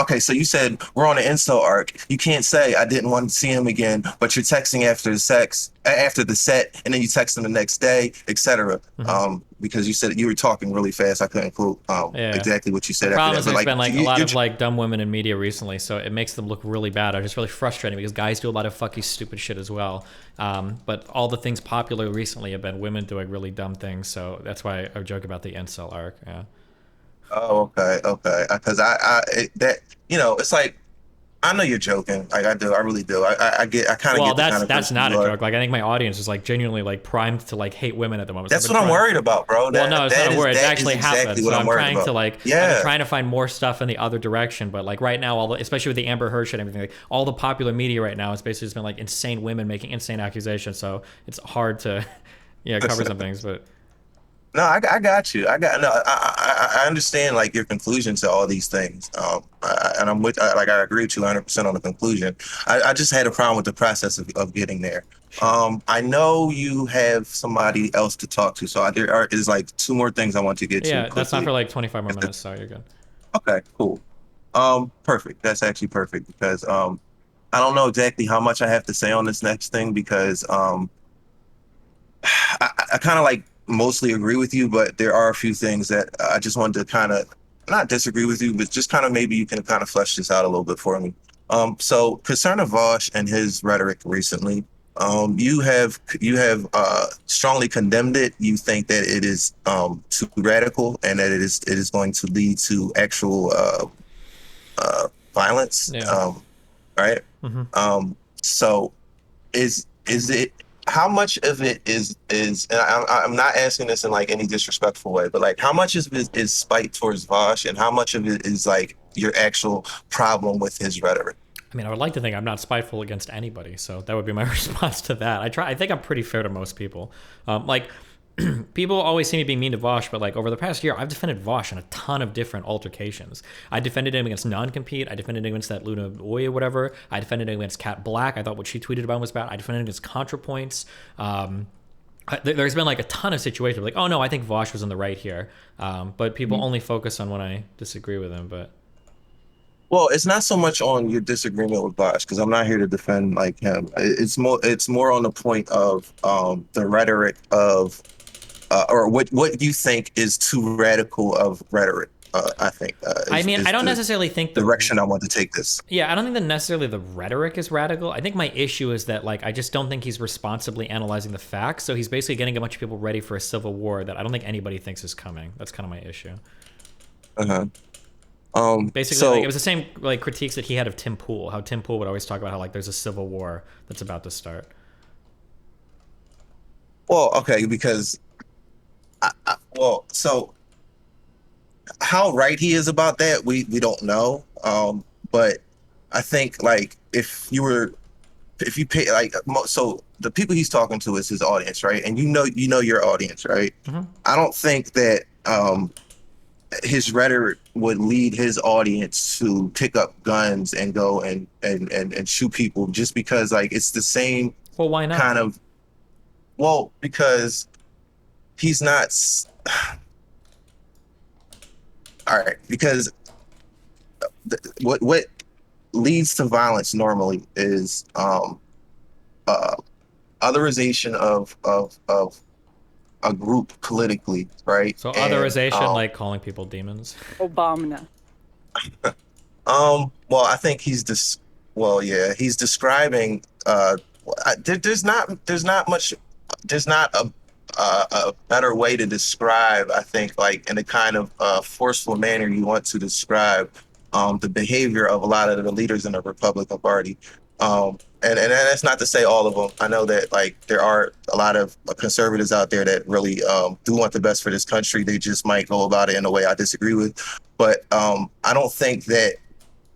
B: okay, so you said we're on an incel arc. You can't say I didn't want to see him again, but you're texting after the sex, after the set, and then you text him the next day, etc.
A: mm-hmm.
B: Because you said you were talking really fast. I couldn't quote
A: Yeah.
B: exactly what you
A: The
B: said after
A: problem
B: that.
A: is
B: But
A: there's
B: like
A: been like a lot
B: you're
A: of like dumb women in media recently, so it makes them look really bad. It's just really frustrating because guys do a lot of fucking stupid shit as well. But all the things popular recently have been women doing really dumb things, so that's why I joke about the incel arc. Yeah.
B: oh, okay. Because that it's like I know you're joking. Like I do, I really do. I kind of
A: Well,
B: get the kind of
A: that's
B: person
A: not
B: you
A: a
B: are.
A: joke. Like I think my audience is like genuinely like primed to like hate women at the moment. So I've
B: That's
A: been
B: what I'm
A: trying.
B: worried about, bro.
A: Well, no, it's not a word. It's
B: That is
A: actually
B: exactly
A: happened.
B: what
A: So
B: I'm
A: I'm
B: worried
A: trying to
B: about.
A: like, I've been
B: Yeah.
A: trying to find more stuff in the other direction. But like right now, especially with the Amber Heard shit and everything, like all the popular media right now, it's basically just been like insane women making insane accusations. So it's hard to, cover some things. But
B: No, I got you. I understand like your conclusion to all these things. And like I agree with you 100% on the conclusion. I just had a problem with the process of getting there.
A: sure.
B: I know you have somebody else to talk to, so is like two more things I want to get to
A: Yeah, that's not for
B: quickly.
A: like 25 more
B: If the,
A: minutes. So you're good.
B: okay, cool. Perfect. That's actually perfect because I don't know exactly how much I have to say on this next thing because I kind of like mostly agree with you, but there are a few things that I just wanted to kind of not disagree with you, but just kind of maybe you can kind of flesh this out a little bit for me. So concerning Vaush and his rhetoric recently, you have strongly condemned it. You think that it is too radical and that it is going to lead to actual violence.
A: Yeah.
B: Right.
A: hmm
B: So is it how much of it is and I'm not asking this in like any disrespectful way, but like how much of it is spite towards Vosh and how much of it is like your actual problem with his rhetoric?
A: I mean, I would like to think I'm not spiteful against anybody, so that would be my response to that. I think I'm pretty fair to most people. Like, people always see me being mean to Vaush, but like over the past year, I've defended Vaush in a ton of different altercations. I defended him against non-compete. I defended him against that Luna Oya whatever. I defended him against Cat Black. I thought what she tweeted about was bad. I defended him against ContraPoints. There's been like a ton of situations like, oh no, I think Vaush was in the right here. But people only focus on when I disagree with him. But
B: Well, it's not so much on your disagreement with Bosch because I'm not here to defend like him. It's more on the point of the rhetoric of or what you think is too radical of rhetoric. I think
A: I mean,
B: is
A: I don't
B: the
A: necessarily think
B: direction I want to take this.
A: yeah, I don't think that necessarily the rhetoric is radical. I think my issue is that like I just don't think he's responsibly analyzing the facts. So he's basically getting a bunch of people ready for a civil war that I don't think anybody thinks is coming. That's kind of my issue.
B: Uh-huh.
A: Basically, like
B: So
A: it was the same like critiques that he had of Tim Pool. How Tim Pool would always talk about how like there's a civil war that's about to start.
B: well, okay, because so how right he is about that, we don't know. But I think like if you pay like so the people he's talking to is his audience, right? And you know your audience, right?
A: Mm-hmm.
B: I don't think that his rhetoric would lead his audience to pick up guns and go and shoot people just because like it's the same
A: Well, why not?
B: kind of well because he's not all right because what leads to violence normally is uh otherization of a group politically, right?
A: So
B: And
A: otherization, like calling people demons.
C: Obama.
B: Well, I think well, yeah, he's describing, there's not much, there's not a better way to describe, I think, like in a kind of forceful manner you want to describe the behavior of a lot of the leaders in the Republican Party. And that's not to say all of them. I know that like there are a lot of conservatives out there that really do want the best for this country. They just might go about it in a way I disagree with. But I don't think that,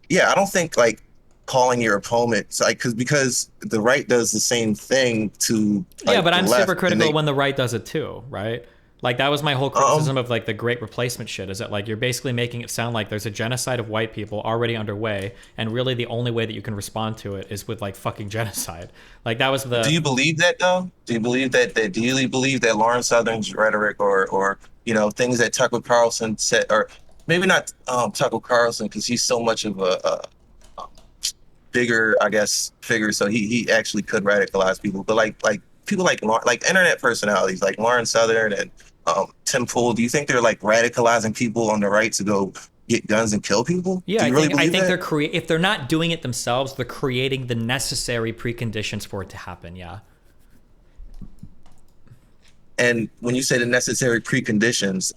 B: yeah, I don't think like calling your opponent like because the right does the same thing to
A: Yeah,
B: like
A: but
B: the
A: I'm super
B: left, and
A: critical
B: they
A: when the right does it too, right? Like that was my whole
B: um
A: criticism of like the great replacement shit is that like you're basically making it sound like there's a genocide of white people already underway and really the only way that you can respond to it is with like fucking genocide. Like that was
B: do
A: the
B: you believe that though? Do you believe that do you really believe that Lauren Southern's rhetoric or things that Tucker Carlson said, or maybe not Tucker Carlson because he's so much of a bigger, I guess, figure, so he actually could radicalize people, but like people like internet personalities like Lauren Southern and Tim Pool, do you think they're like radicalizing people on the right to go get guns and kill people?
A: yeah,
B: Do you really
A: I
B: believe
A: think
B: that?
A: if they're not doing it themselves, they're creating the necessary preconditions for it to happen. Yeah.
B: And when you say the necessary preconditions,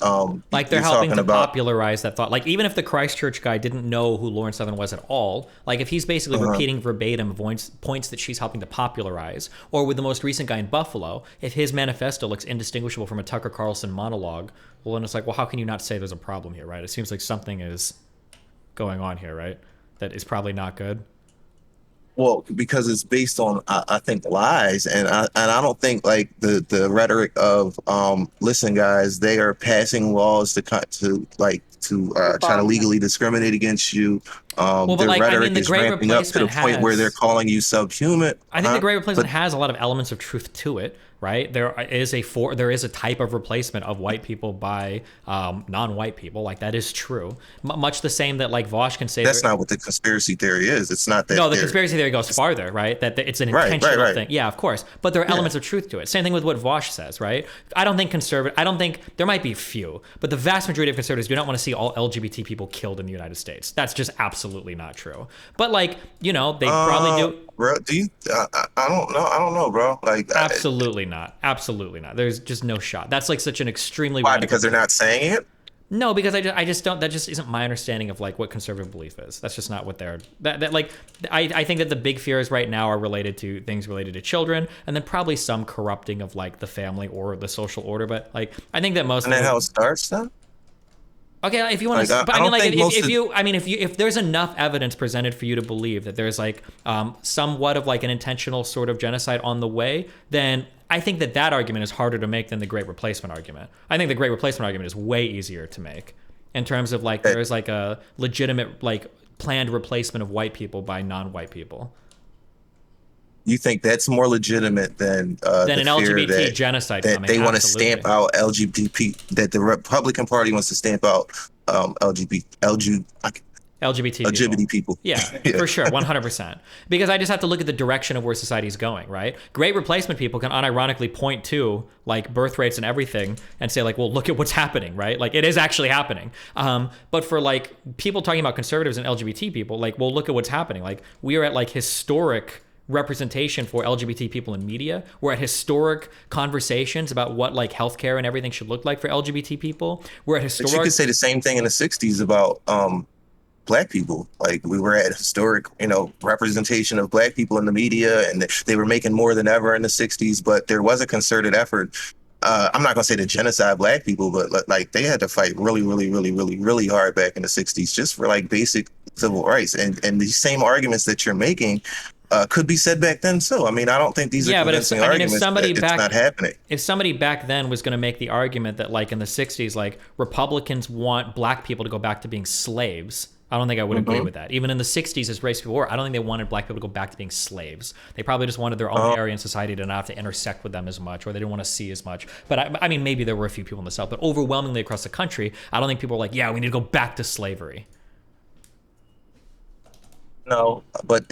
A: Like they're
B: you're
A: helping
B: talking
A: to
B: about
A: popularize that thought. Like even if the Christchurch guy didn't know who Lauren Southern was at all, like if he's basically
B: uh,
A: repeating verbatim points that she's helping to popularize, or with the most recent guy in Buffalo, if his manifesto looks indistinguishable from a Tucker Carlson monologue, well then it's like, well, how can you not say there's a problem here, right? It seems like something is going on here, right? That is probably not good.
B: well, because it's based on I think lies, and I don't think like the rhetoric of listen guys, they are passing laws to try to legally discriminate against you.
A: Well, but
B: Their
A: like I mean,
B: rhetoric
A: the
B: is
A: Great
B: ramping up to the
A: Replacement
B: point where they're
A: has
B: calling you subhuman,
A: I think the
B: huh?
A: Great
B: But
A: Replacement has a lot of elements of truth to it, right? There is a type of replacement of white people by non-white people, like that is true. Much the same that like Vaush can say
B: that's
A: there.
B: not what the conspiracy theory is. It's not that
A: No, the
B: they're
A: conspiracy theory goes farther, right? That it's an
B: right, right,
A: intentional
B: right.
A: thing. Yeah, of course, but there are
B: Yeah.
A: elements of truth to it. Same thing with what Vaush says, right? I don't think there might be few, but the vast majority of conservatives do not want to see all LGBT people killed in the United States. That's just absolutely not true. But like, they probably do.
B: Bro, do you? I don't know. I don't know, bro. Like,
A: Absolutely not. Absolutely not. There's just no shot. That's like such an extremely
B: why?
A: radical
B: Because they're
A: take.
B: not saying it.
A: No, because I just don't. That just isn't my understanding of like what conservative belief is. That's just not what they're. That like I think that the big fears right now are related to things related to children, and then probably some corrupting of like the family or the social order. But like I think that most
B: And
A: of
B: then
A: them.
B: how it starts, then.
A: Okay, if you want
B: Like,
A: to, but
B: I
A: I mean,
B: don't
A: like,
B: think most
A: if
B: of.
A: you, I mean, if there's enough evidence presented for you to believe that there's like somewhat of like an intentional sort of genocide on the way, then I think that argument is harder to make than the Great Replacement argument. I think the Great Replacement argument is way easier to make in terms of like
B: That
A: there's like a legitimate like planned replacement of white people by non-white people
B: you think that's more legitimate than
A: than
B: the
A: an
B: fear
A: LGBT
B: that
A: genocide coming.
B: they want to stamp
A: Absolutely.
B: out LGBT, that the Republican Party wants to stamp out
A: LGBT people.
B: LGBT people.
A: Yeah,
B: Yeah.
A: for sure, 100%. Because I just have to look at the direction of where society's going, right? Great replacement people can unironically point to like birth rates and everything and say like, well, look at what's happening, right? Like it is actually happening. But for like people talking about conservatives and LGBT people, like, well, look at what's happening. Like we are at like historic representation for LGBT people in media. We're at historic conversations about what like healthcare and everything should look like for LGBT people. We're at
B: But you could
A: historic.
B: say the same thing in the '60s about black people. Like we were at historic, representation of black people in the media, and they were making more than ever in the '60s. But there was a concerted effort. I'm not gonna say to genocide black people, but like they had to fight really, really, really, really, really hard back in the '60s just for like basic civil rights. And these same arguments that you're making could be said back then too. I mean, I don't think these are
A: Yeah, but
B: convincing arguments that it's not happening.
A: if somebody back then was going to make the argument that like in the 60s like Republicans want black people to go back to being slaves, I don't think I would agree
B: Hmm.
A: with that. Even in the 60s as race people were, I don't think they wanted black people to go back to being slaves. They probably just wanted their own area in society to not have to intersect with them as much, or they didn't want to see as much. But I mean, maybe there were a few people in the South, but overwhelmingly across the country, I don't think people were like, yeah, we need to go back to slavery.
B: No, but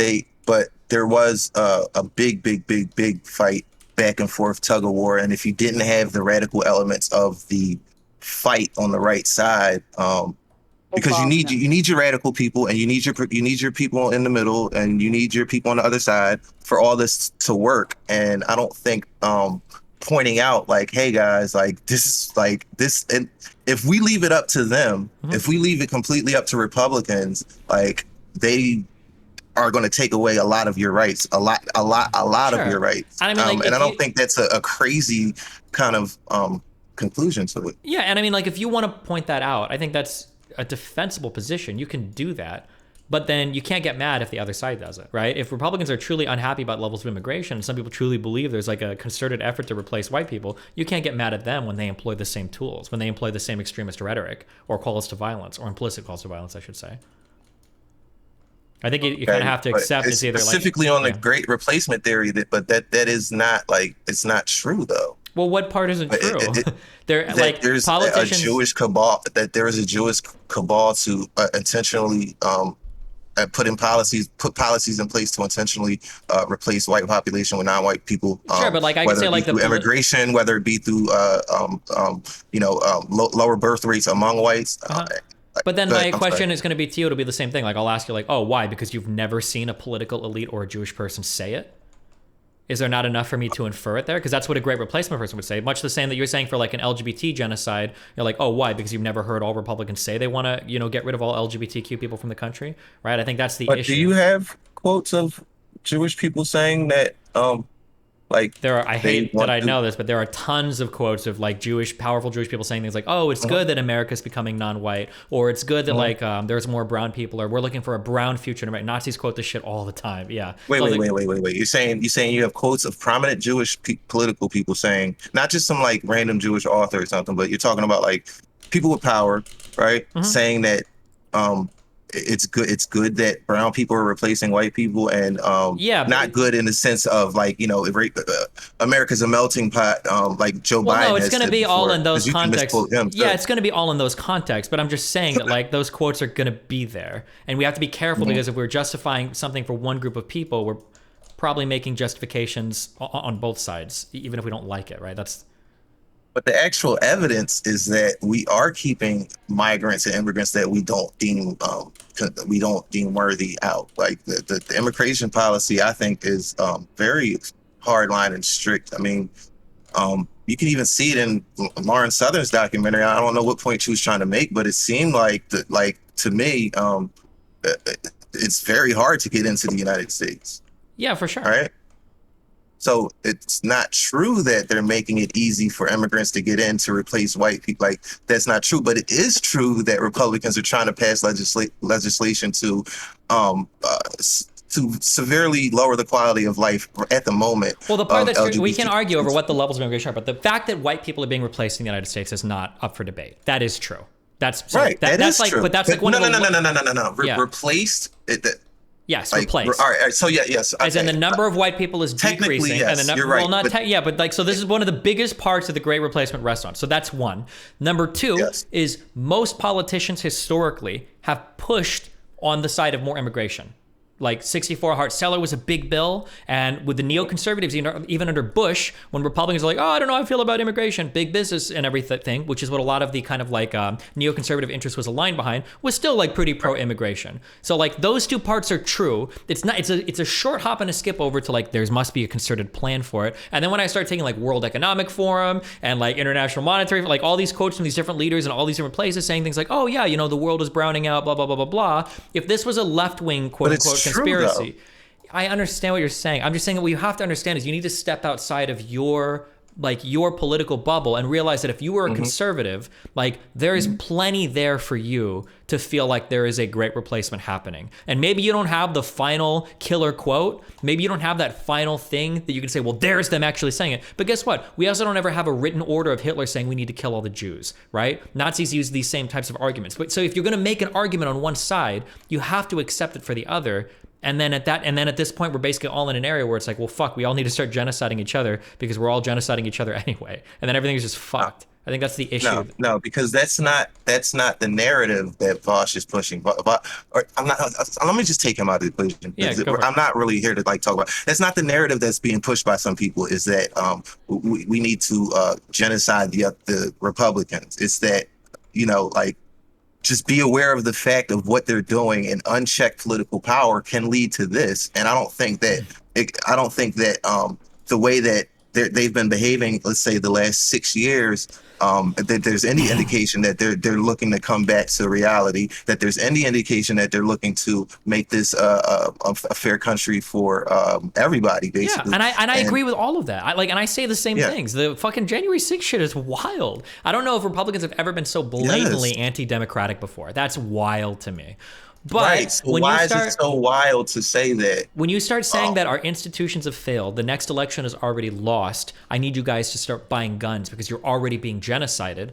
B: there was a big, big, big, big fight, back and forth tug of war. And if you didn't have the radical elements of the fight on the right side, because you need your radical people, and you need your people in the middle, and you need your people on the other side for all this to work. And I don't think pointing out like, hey guys, like this, and if we leave it up to them, if we leave it completely up to Republicans, like they are going to take away a lot of your rights, a lot
A: Sure.
B: of your rights.
A: And I mean, like,
B: and I don't think that's a crazy kind of conclusion to it.
A: Yeah, and I mean, like, if you want to point that out, I think that's a defensible position. You can do that, but then you can't get mad if the other side does it, right? If Republicans are truly unhappy about levels of immigration, and some people truly believe there's like a concerted effort to replace white people, you can't get mad at them when they employ the same tools, when they employ the same extremist rhetoric or calls to violence, or implicit calls to violence, I should say. I think you kind of have to accept it's either
B: specifically
A: like,
B: on the great replacement theory, but that is not like, it's not true though.
A: Well, what part isn't true?
B: There's a Jewish cabal, that there is a Jewish cabal to intentionally put policies in place to intentionally replace white population with non-white people.
A: Sure, but like I could say, like
B: through immigration, whether it be through lower birth rates among whites.
A: But then my question is going to be to you, it'll be the same thing. Like I'll ask you like, oh, why? Because you've never seen a political elite or a Jewish person say it? Is there not enough for me to infer it there? Because that's what a great replacement person would say. Much the same that you're saying for like an LGBT genocide. You're like, oh, why? Because you've never heard all Republicans say they want to, get rid of all LGBTQ people from the country, right? I think that's the issue.
B: Do you have quotes of Jewish people saying that? Like
A: there are, I hate that I know this, but there are tons of quotes of like powerful Jewish people saying things like, "Oh, it's good that America's becoming non-white," or "It's good that like there's more brown people," or "We're looking for a brown future." And Nazis quote this shit all the time. Yeah.
B: Wait. You're saying you have quotes of prominent Jewish political people saying, not just some like random Jewish author or something, but you're talking about like people with power, right? Saying that it's good that brown people are replacing white people, and not good in the sense of like, America's a melting pot, like Joe Biden.
A: No, it's going to be all in those contexts.
B: Yeah,
A: it's going to be all in those contexts, but I'm just saying that like those quotes are going to be there, and we have to be careful because if we're justifying something for one group of people, we're probably making justifications on both sides, even if we don't like it, right?
B: But the actual evidence is that we are keeping migrants and immigrants that we don't deem worthy out. Like the immigration policy, I think, is very hardline and strict. I mean, you can even see it in Lauren Southern's documentary. I don't know what point she was trying to make, but it seemed like to me, it's very hard to get into the United States.
A: Yeah, for sure.
B: All right. So it's not true that they're making it easy for immigrants to get in to replace white people. Like that's not true, but it is true that Republicans are trying to pass legislation to severely lower the quality of life at the moment.
A: Well, the part that's we can argue over what the levels of immigration are, but the fact that white people are being replaced in the United States is not up for debate. That is true. That's right. That's like, true. But that's like one
B: no. Replaced.
A: Yes, replaced.
B: All right. So yes. Okay.
A: As in the number of white people is decreasing,
B: yes,
A: and the
B: you're right.
A: But like, so this is one of the biggest parts of the Great Replacement restaurant. So that's one. Number two is most politicians historically have pushed on the side of more immigration. Like 64 Hart-Celler was a big bill, and with the neoconservatives, even under Bush, when Republicans are like, oh, I don't know how I feel about immigration, big business and everything, which is what a lot of the kind of like neoconservative interest was aligned behind, was still like pretty pro-immigration. So like those two parts are true. It's a short hop and a skip over to like there must be a concerted plan for it. And then when I start taking like World Economic Forum and like International Monetary, like all these quotes from these different leaders and all these different places saying things like, oh yeah, the world is browning out, blah blah blah blah blah. If this was a left-wing quote unquote conspiracy. I understand what you're saying. I'm just saying that what you have to understand is you need to step outside of your political bubble and realize that if you were a conservative, like there is plenty there for you to feel like there is a great replacement happening. And maybe you don't have the final killer quote. Maybe you don't have that final thing that you can say, well, there's them actually saying it. But guess what? We also don't ever have a written order of Hitler saying we need to kill all the Jews, right? Nazis use these same types of arguments. But so if you're going to make an argument on one side, you have to accept it for the other. And then at this point, we're basically all in an area where it's like, well, fuck, we all need to start genociding each other because we're all genociding each other anyway. And then everything is just fucked. I think that's the issue.
B: No, because that's not the narrative that Vaush is pushing. Let me just take him out of the equation.
A: Yeah,
B: I'm not really here to like talk about. That's not the narrative that's being pushed by some people. Is that we need to genocide the Republicans? It's that just be aware of the fact of what they're doing, and unchecked political power can lead to this. And I don't think that the way that they've been behaving, let's say the last 6 years, that there's any indication that they're looking to come back to reality, that there's any indication that they're looking to make this a fair country for everybody, basically.
A: Yeah, and I agree with all of that. And I say the same things. The fucking January 6th shit is wild. I don't know if Republicans have ever been so blatantly anti-democratic before. That's wild to me. But
B: right. So why is it so wild to say that?
A: When you start saying that our institutions have failed, the next election is already lost, I need you guys to start buying guns because you're already being genocided.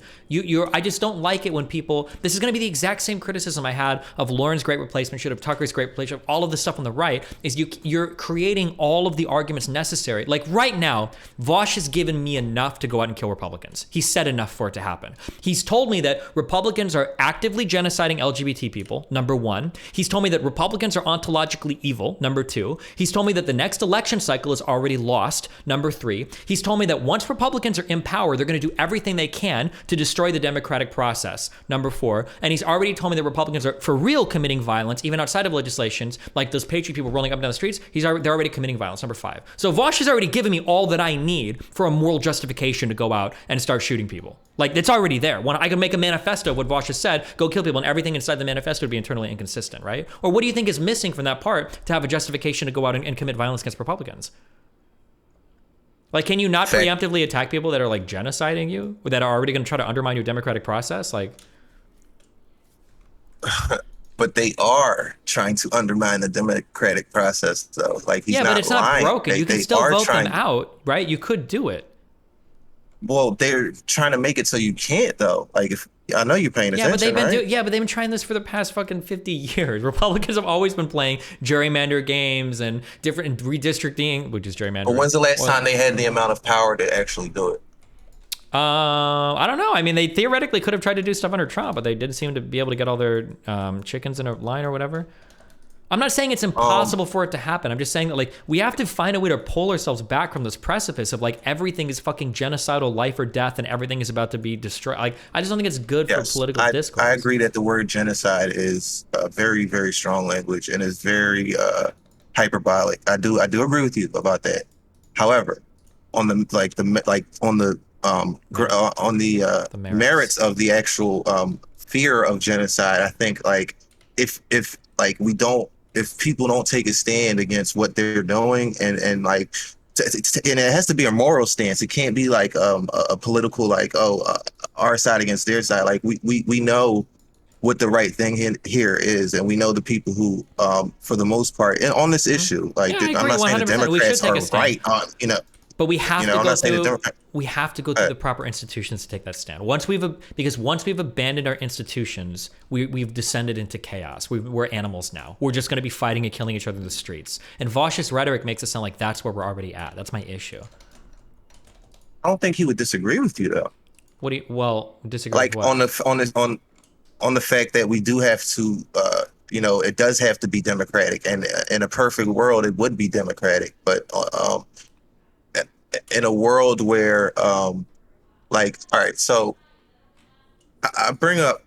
A: I just don't like it when people, this is going to be the exact same criticism I had of Lauren's great replacement, of Tucker's great replacement, of all of the stuff on the right, is you're creating all of the arguments necessary. Like right now, Vaush has given me enough to go out and kill Republicans. He said enough for it to happen. He's told me that Republicans are actively genociding LGBT people, number one. He's told me that Republicans are ontologically evil, number two. He's told me that the next election cycle is already lost, number three. He's told me that once Republicans are in power, they're going to do everything they can to destroy the democratic process, number four. And he's already told me that Republicans are for real committing violence, even outside of legislations, like those patriot people rolling up and down the streets. They're already committing violence, number five. So Vaush has already given me all that I need for a moral justification to go out and start shooting people. Like, it's already there. When I can make a manifesto of what Vaush has said, go kill people, and everything inside the manifesto would be internally inconsistent, right? Or what do you think is missing from that part to have a justification to go out and commit violence against Republicans? Like, can you not preemptively attack people that are, like, genociding you? Or that are already going to try to undermine your democratic process? Like...
B: But they are trying to undermine the democratic process, though. Like, he's not lying.
A: Yeah, but it's not broken. You can still vote them out, right? You could do it.
B: Well, they're trying to make it so you can't, though. Like, if I know you're paying attention,
A: but they've been trying this for the past fucking 50 years. Republicans have always been playing gerrymander games and different redistricting, which is gerrymandering.
B: But when's the last time they had the amount of power to actually do it?
A: I don't know. I mean, they theoretically could have tried to do stuff under Trump, but they didn't seem to be able to get all their chickens in a line or whatever. I'm not saying it's impossible for it to happen. I'm just saying that, like, we have to find a way to pull ourselves back from this precipice of, like, everything is fucking genocidal, life or death, and everything is about to be destroyed. Like, I just don't think it's good for political discourse.
B: I agree that the word genocide is very, very strong language and is very hyperbolic. I do agree with you about that. However, on the merits of the actual fear of genocide, I think, like, if people don't take a stand against what they're doing, and it has to be a moral stance. It can't be like a political, like, our side against their side. Like, we know what the right thing here is, and we know the people who, for the most part, and on this issue, like, I'm not saying the Democrats are right on,
A: But we have to go through the proper institutions to take that stand. Once we've abandoned our institutions, we've descended into chaos. We're animals now. We're just going to be fighting and killing each other in the streets. And Vaush's rhetoric makes it sound like that's where we're already at. That's my issue.
B: I don't think he would disagree with you, though.
A: Disagree
B: like
A: with what?
B: on the fact that we do have to, it does have to be democratic, and in a perfect world, it would be democratic, but in a world where, all right, so I bring up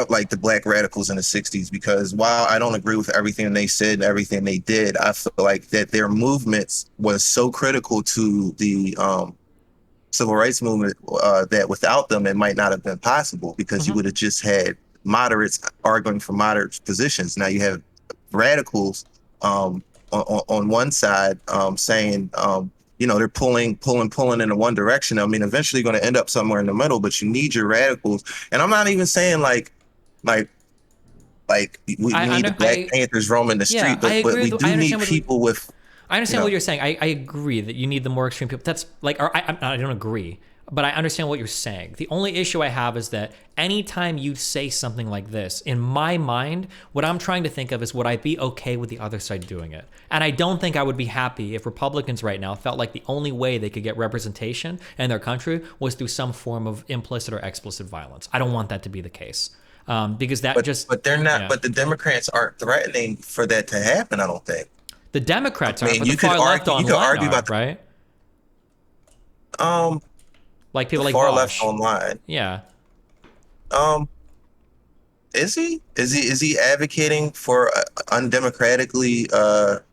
B: like the black radicals in the 60s, because while I don't agree with everything they said and everything they did, I feel like that their movements was so critical to the civil rights movement that without them, it might not have been possible, because you would have just had moderates arguing for moderate positions. Now you have radicals on one side saying, they're pulling in one direction. I mean, eventually you're going to end up somewhere in the middle, but you need your radicals. And I'm not even saying like we need the Black Panthers roaming the street, but we do need people with...
A: I understand what you're saying. I agree that you need the more extreme people. That's like, I don't agree, but I understand what you're saying. The only issue I have is that anytime you say something like this, in my mind, what I'm trying to think of is, would I be okay with the other side doing it? And I don't think I would be happy if Republicans right now felt like the only way they could get representation in their country was through some form of implicit or explicit violence. I don't want that to be the case. Because that
B: But they're not. Yeah. But the Democrats aren't threatening for that to happen, I don't think.
A: The Democrats are, but the far left online are, right?
B: Like
A: people like
B: far
A: Vaush.
B: Left online.
A: Yeah.
B: Is he? Is he advocating for undemocratically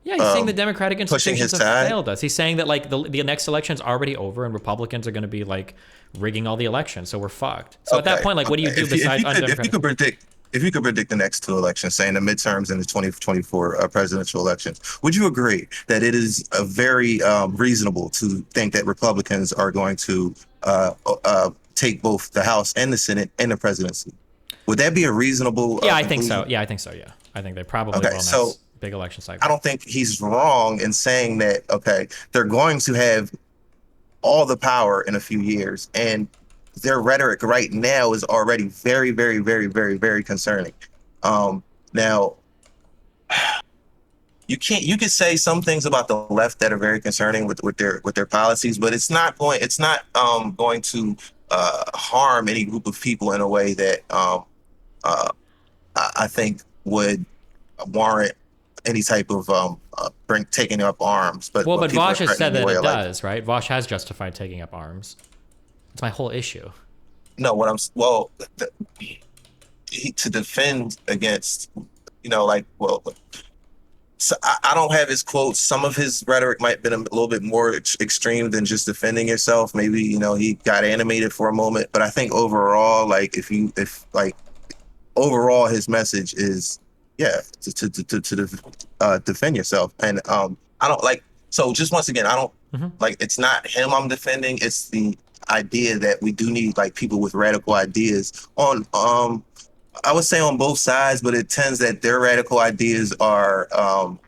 A: Yeah, he's saying the democratic
B: pushing
A: institutions
B: his
A: have
B: side?
A: failed us. He's saying that like the next election's already over and Republicans are going to be like rigging all the elections, so we're fucked. So at that
B: Okay,
A: point, like, what do you
B: okay.
A: do besides
B: If you
A: undemocratic?
B: could predict the next two elections, saying the midterms and the 2024 presidential elections, would you agree that it is very reasonable to think that Republicans are going to take both the House and the Senate and the presidency? Would that be a reasonable
A: Yeah, I think so.
B: conclusion?
A: Yeah, I think so. Yeah, I think they probably
B: Okay,
A: will
B: so
A: next big election
B: I
A: cycle.
B: don't think he's wrong in saying that, okay, they're going to have all the power in a few years. And their rhetoric right now is already very, very, very, very, very concerning. Now, you can say some things about the left that are very concerning with their policies, but it's not going to harm any group of people in a way that uh, I think would warrant any type of bring taking up arms. But
A: Well,
B: when
A: but
B: people are
A: Vaush has
B: threatening
A: said that
B: your way
A: it
B: of life,
A: does, right? Vaush has justified taking up arms. It's my whole issue.
B: no, what I'm well to defend against, like, well, so I don't have his quotes. Some of his rhetoric might have been a little bit more extreme than just defending yourself. Maybe, he got animated for a moment, but I think overall, like, if like overall his message is, yeah, to defend yourself. And I don't like, so just once again, I don't
A: Hmm.
B: like, it's not him I'm defending, it's the idea that we do need like people with radical ideas on I would say on both sides, but it tends that their radical ideas are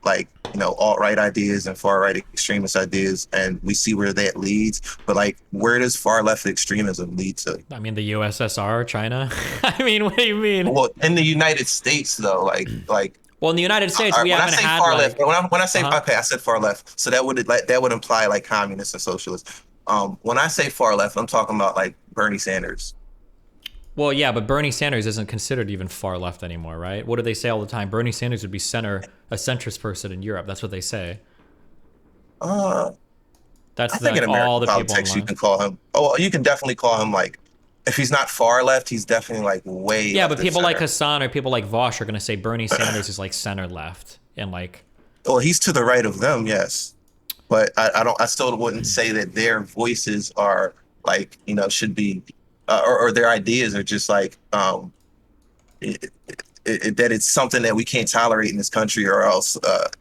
B: like, alt-right ideas and far-right extremist ideas, and we see where that leads. But like, where does far-left extremism lead to?
A: I mean, the USSR, China. I mean, what do you mean?
B: Well, in the United States, though, like
A: Well, in the United States, we
B: when I
A: haven't
B: say
A: had
B: far left,
A: like,
B: when I say
A: uh-huh.
B: okay, I said far left, so that would imply like communists and socialists. When I say far left, I'm talking about like Bernie Sanders.
A: Well, yeah, but Bernie Sanders isn't considered even far left anymore, right? What do they say all the time? Bernie Sanders would be a centrist person in Europe. That's what they say.
B: Uh,
A: That's
B: I think in
A: like
B: American
A: all the people
B: politics, you
A: online.
B: can call him. Oh, you can definitely call him like, if he's not far left, he's definitely like way
A: Yeah,
B: left
A: but
B: of
A: people like
B: center.
A: Hassan or people like Vaush are going to say Bernie Sanders is like center left and like,
B: Well, he's to the right of them, yes, but I don't. I still wouldn't say that their voices are like, should be, or their ideas are just like it, that it's something that we can't tolerate in this country, or else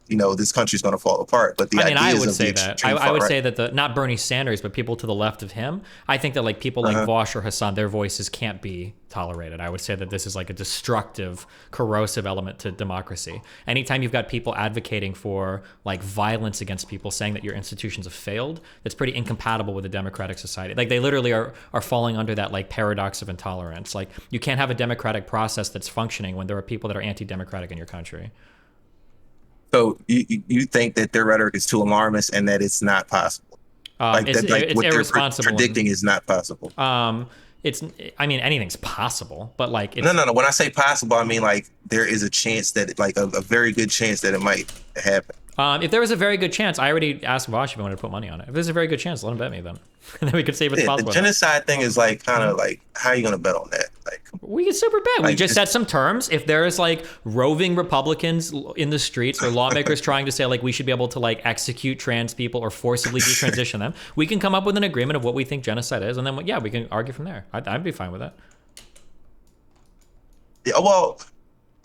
B: this country's going to fall apart. But the
A: I mean, I
B: ideas
A: would
B: of the
A: say that.
B: extreme
A: I
B: far
A: would
B: right.
A: say that not Bernie Sanders, but people to the left of him. I think that like people like
B: Uh-huh.
A: Vaush or Hassan, their voices can't be tolerated. I would say that this is like a destructive, corrosive element to democracy. Anytime you've got people advocating for like violence against people, saying that your institutions have failed, that's pretty incompatible with a democratic society. Like they literally are falling under that like paradox of intolerance. Like you can't have a democratic process that's functioning when there are people that are anti-democratic in your country.
B: So you think that their rhetoric is too alarmist and that it's not possible, like that, like
A: It's
B: what they're
A: irresponsible and
B: predicting is not possible.
A: it's I mean anything's possible, but like
B: No,
A: it's
B: no, no. When I say possible, I mean like there is a chance that, like a very good chance that it might happen.
A: if there was a very good chance, I already asked Vaush if he wanted to put money on it. If there's a very good chance, let him bet me then, and then we could see if it's
B: Yeah, the
A: possible or not.
B: genocide thing is like kind of like, how are you gonna bet on that? Like,
A: We could super bet. We just
B: it's,
A: set some terms. If there is like roving Republicans in the streets or lawmakers trying to say like we should be able to like execute trans people or forcibly detransition them, we can come up with an agreement of what we think genocide is, and then yeah, we can argue from there. I'd be fine with that.
B: yeah, well,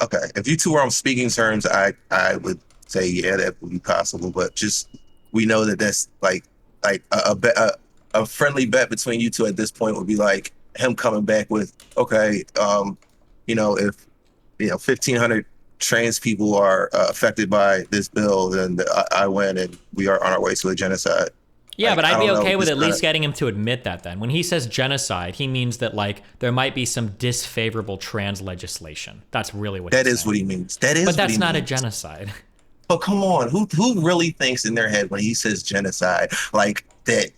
B: okay. If you two were on speaking terms, I would say, yeah, that would be possible. But just, we know that that's like a friendly bet between you two at this point would be like him coming back with, okay, if 1,500 trans people are affected by this bill, then I win and we are on our way to a genocide.
A: Yeah,
B: Like,
A: but
B: I
A: I'd be
B: don't know,
A: okay with
B: it's
A: at
B: not,
A: least getting him to admit that then. When he says genocide, he means that like there might be some disfavorable trans legislation. That's really what
B: that
A: he's
B: is
A: saying.
B: what he means. That is
A: But
B: what
A: that's
B: he
A: not a
B: means.
A: genocide.
B: But come on, who really thinks in their head when he says genocide, like that?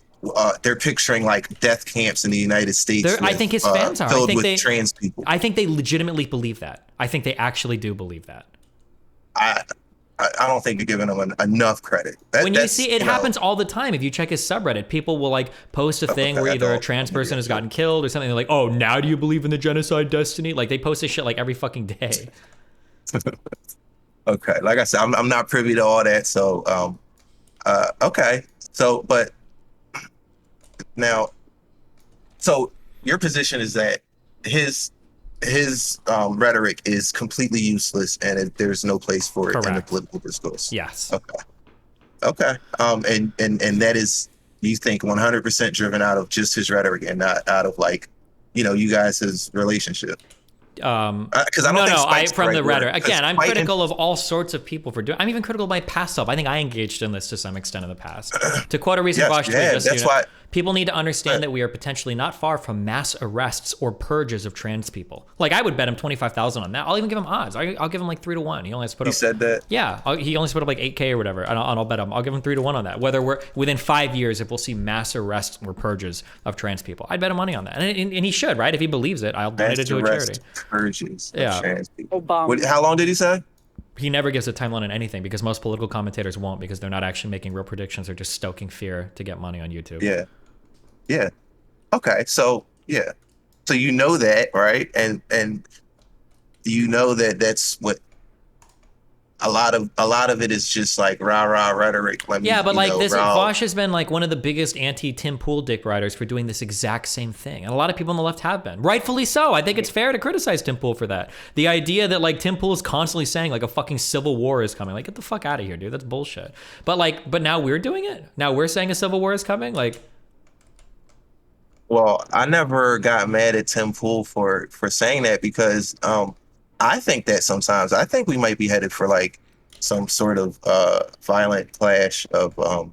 B: They're picturing like death camps in the United States
A: I
B: with
A: think his fans are.
B: filled with trans people.
A: I think they legitimately believe that. I think they actually do believe that.
B: I I don't think you're giving him enough credit.
A: When you
B: That's,
A: see it happens all the time. If you check his subreddit, people will like post a thing where either a trans person has gotten killed or something. They're like, oh, now do you believe in the genocide destiny? Like they post this shit like every fucking day.
B: Okay, like I said, I'm not privy to all that. So okay. So but now, so your position is that his rhetoric is completely useless and there's no place for it in the
A: Correct.
B: political discourse.
A: Yes.
B: Okay. Okay. And that is, you think, 100% driven out of just his rhetoric and not out of like, you guys' relationship. Because I don't think Spike's
A: from the
B: right word.
A: rhetoric. Again, I'm critical of all sorts of people for doing. I'm even critical of my past self. I think I engaged in this to some extent in the past. To quote a recent Vaush tweet,
B: that's why
A: people need to understand that we are potentially not far from mass arrests or purges of trans people. Like I would bet him 25,000 on that. I'll even give him odds. I'll give him like 3 to 1. He only has to put up.
B: He said that.
A: Yeah, he only has to put up like 8K or whatever, and I'll bet him. I'll give him 3 to 1 on that. Whether we're within 5 years, if we'll see mass arrests or purges of trans people, I'd bet him money on that, and he should, right? If he believes it, I'll donate it to a charity.
B: Purges.
A: Yeah.
B: Trans people.
C: Obama.
B: How long did he say?
A: He never gives a timeline on anything because most political commentators won't, because they're not actually making real predictions. They're just stoking fear to get money on YouTube.
B: Yeah. Okay. So yeah. So you know that, right? And you know that that's what a lot of it is, just like rah rhetoric.
A: But like this, Vaush has been like one of the biggest anti-Tim Pool dick writers for doing this exact same thing, and a lot of people on the left have been, rightfully so. I think it's fair to criticize Tim Pool for that. The idea that like Tim Pool is constantly saying like a fucking civil war is coming, like get the fuck out of here, dude. That's bullshit. But now we're doing it. Now we're saying a civil war is coming. Like,
B: well, I never got mad at Tim Pool for saying that, because I think that sometimes I think we might be headed for like some sort of violent clash of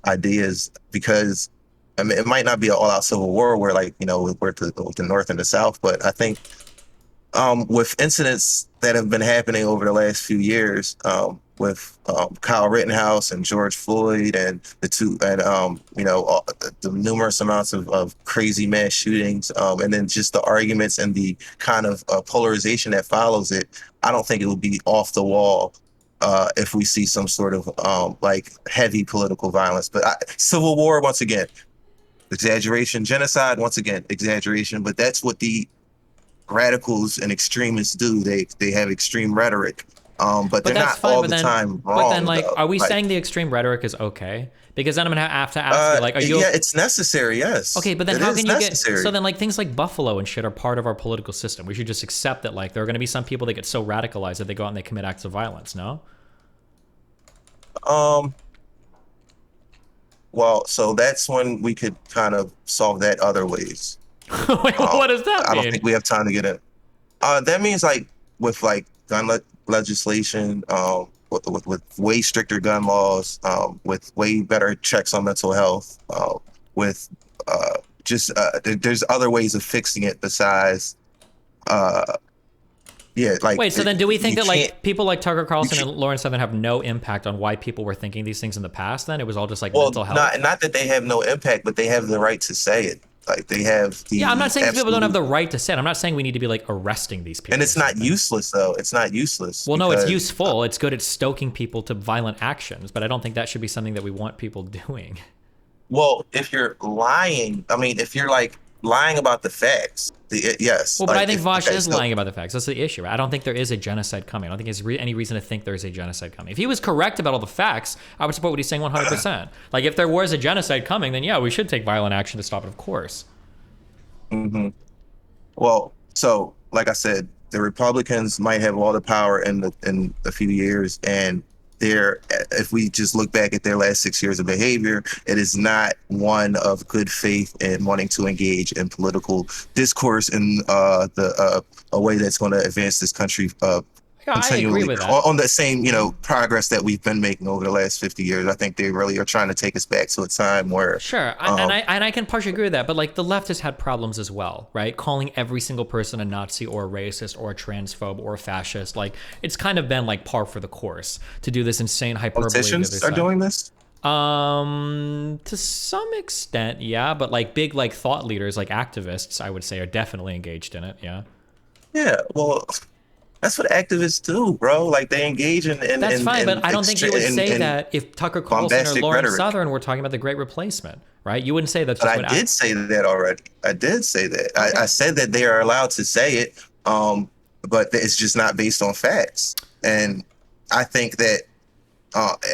B: ideas, because I mean it might not be an all-out civil war where like we're to the North and the South, but I think with incidents that have been happening over the last few years, with Kyle Rittenhouse and George Floyd and the numerous amounts of crazy mass shootings, and then just the arguments and the kind of polarization that follows it, I don't think it would be off the wall if we see some sort of like heavy political violence. But civil war, once again, exaggeration. Genocide, once again, exaggeration. But that's what the radicals and extremists do. They have extreme rhetoric. But they're not all the time wrong.
A: But then, like, are we saying the extreme rhetoric is okay? Because then I'm gonna have to ask you, like, are you?
B: Yeah, it's necessary. Yes.
A: Okay, but then how can you get? So then, like, things like Buffalo and shit are part of our political system. We should just accept that, like, there are gonna be some people that get so radicalized that they go out and they commit acts of violence. No.
B: Well, so that's when we could kind of solve that other ways.
A: Wait, what does that mean?
B: I don't think we have time to get in. That means like with like gun legislation, with way stricter gun laws, with way better checks on mental health, with there's other ways of fixing it besides like. Wait,
A: so then do we think that like people like Tucker Carlson and Lauren Southern have no impact on why people were thinking these things in the past? Then it was all just like mental health.
B: Not that they have no impact, but they have the right to say it. Like they have the.
A: Yeah, I'm not saying people don't have the right to say it. I'm not saying we need to be like arresting these people.
B: And it's not useless though. It's not useless.
A: Well, no, it's useful. It's good at stoking people to violent actions, but I don't think that should be something that we want people doing.
B: Well, if you're lying, I mean, if you're like lying about the facts, yes.
A: Well, but I think Vaush is lying about the facts. That's the issue. Right? I don't think there is a genocide coming. I don't think there's any reason to think there is a genocide coming. If he was correct about all the facts, I would support what he's saying 100%. Like, if there was a genocide coming, then yeah, we should take violent action to stop it, of course.
B: Mm-hmm. Well, so like I said, the Republicans might have all the power in a few years, and if we just look back at their last 6 years of behavior, it is not one of good faith and wanting to engage in political discourse in a way that's going to advance this country continually.
A: I agree with that.
B: On the same progress that we've been making over the last 50 years. I think they really are trying to take us back to a time where
A: and I can partially agree with that, but like the left has had problems as well, right? Calling every single person a Nazi or a racist or a transphobe or a fascist, like it's kind of been like par for the course to do this insane hyperbole.
B: Politicians are doing this?
A: To some extent, yeah, but like big like thought leaders like activists, I would say, are definitely engaged in it. Yeah.
B: Well, That's what activists do, bro. Like they engage
A: That's fine, but I don't think you would say
B: in
A: that if Tucker Carlson or
B: bombastic
A: Lawrence
B: rhetoric.
A: Southern were talking about the Great Replacement, right? You wouldn't say that's
B: But
A: just
B: I
A: what
B: did say that already. I did say that. I
A: okay.
B: said that they are allowed to say it, but it's just not based on facts. And I think that,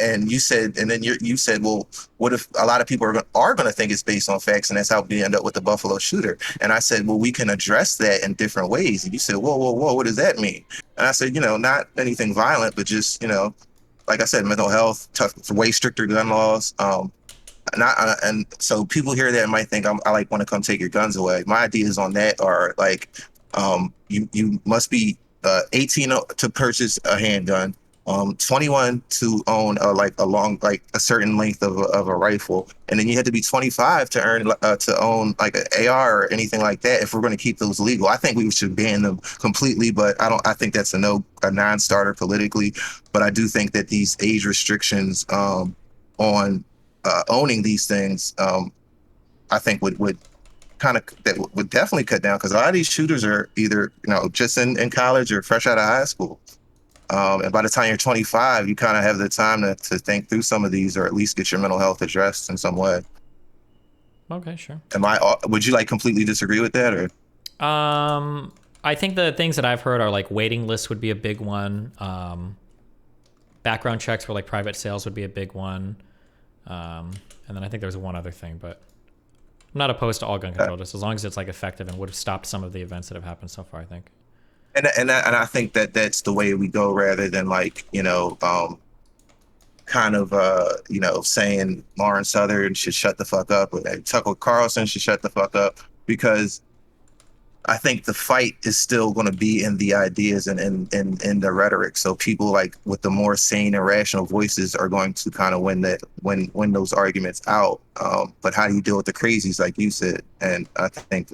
B: and you said, and then you said, well, what if a lot of people are going to think it's based on facts, and that's how we end up with the Buffalo shooter? And I said, well, we can address that in different ways. And you said, whoa, whoa, whoa, what does that mean? And I said, not anything violent, but just, like I said, mental health, tough, way stricter gun laws. And so people hear that and might think I like want to come take your guns away. My ideas on that are like, you must be 18 to purchase a handgun, 21 to own like a long like a certain length of a rifle, and then you had to be 25 to earn to own like an AR or anything like that. If we're going to keep those legal, I think we should ban them completely. But I don't. I think that's a non-starter politically. But I do think that these age restrictions on owning these things, I think would kind of that would definitely cut down because a lot of these shooters are either just in college or fresh out of high school. And by the time you're 25, you kind of have the time to think through some of these or at least get your mental health addressed in some way.
A: Okay, sure.
B: Would you like completely disagree with that or?
A: I think the things that I've heard are like waiting lists would be a big one. Background checks for like private sales would be a big one. And then I think there's one other thing, but I'm not opposed to all gun control, just as long as it's like effective and would have stopped some of the events that have happened so far, I think.
B: And I think that that's the way we go rather than like, kind of, saying Lauren Southern should shut the fuck up or Tucker Carlson should shut the fuck up because I think the fight is still going to be in the ideas and in the rhetoric. So people like with the more sane and rational voices are going to kind of win those arguments out. But how do you deal with the crazies, like you said? And I think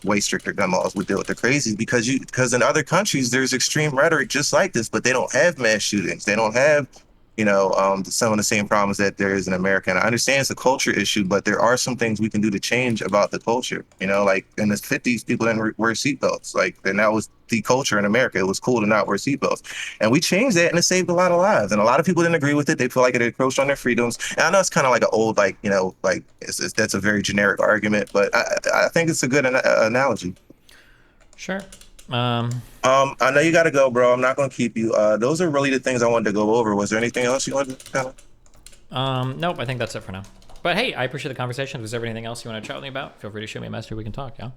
B: way stricter gun laws would deal with the crazies because in other countries there's extreme rhetoric just like this, but they don't have mass shootings. They don't have some of the same problems that there is in America. And I understand it's a culture issue, but there are some things we can do to change about the culture. Like in the 50s, people didn't wear seatbelts. Like, and that was the culture in America. It was cool to not wear seatbelts. And we changed that and it saved a lot of lives. And a lot of people didn't agree with it. They feel like it encroached on their freedoms. And I know it's kind of like an old, that's a very generic argument, but I think it's a good analogy.
A: Sure.
B: I know you got to go, bro. I'm not going to keep you. Those are really the things I wanted to go over. Was there anything else you wanted to kind of?
A: Nope, I think that's it for now. But hey, I appreciate the conversation. If there's anything else you want to chat with me about, feel free to shoot me a message. We can talk, yeah?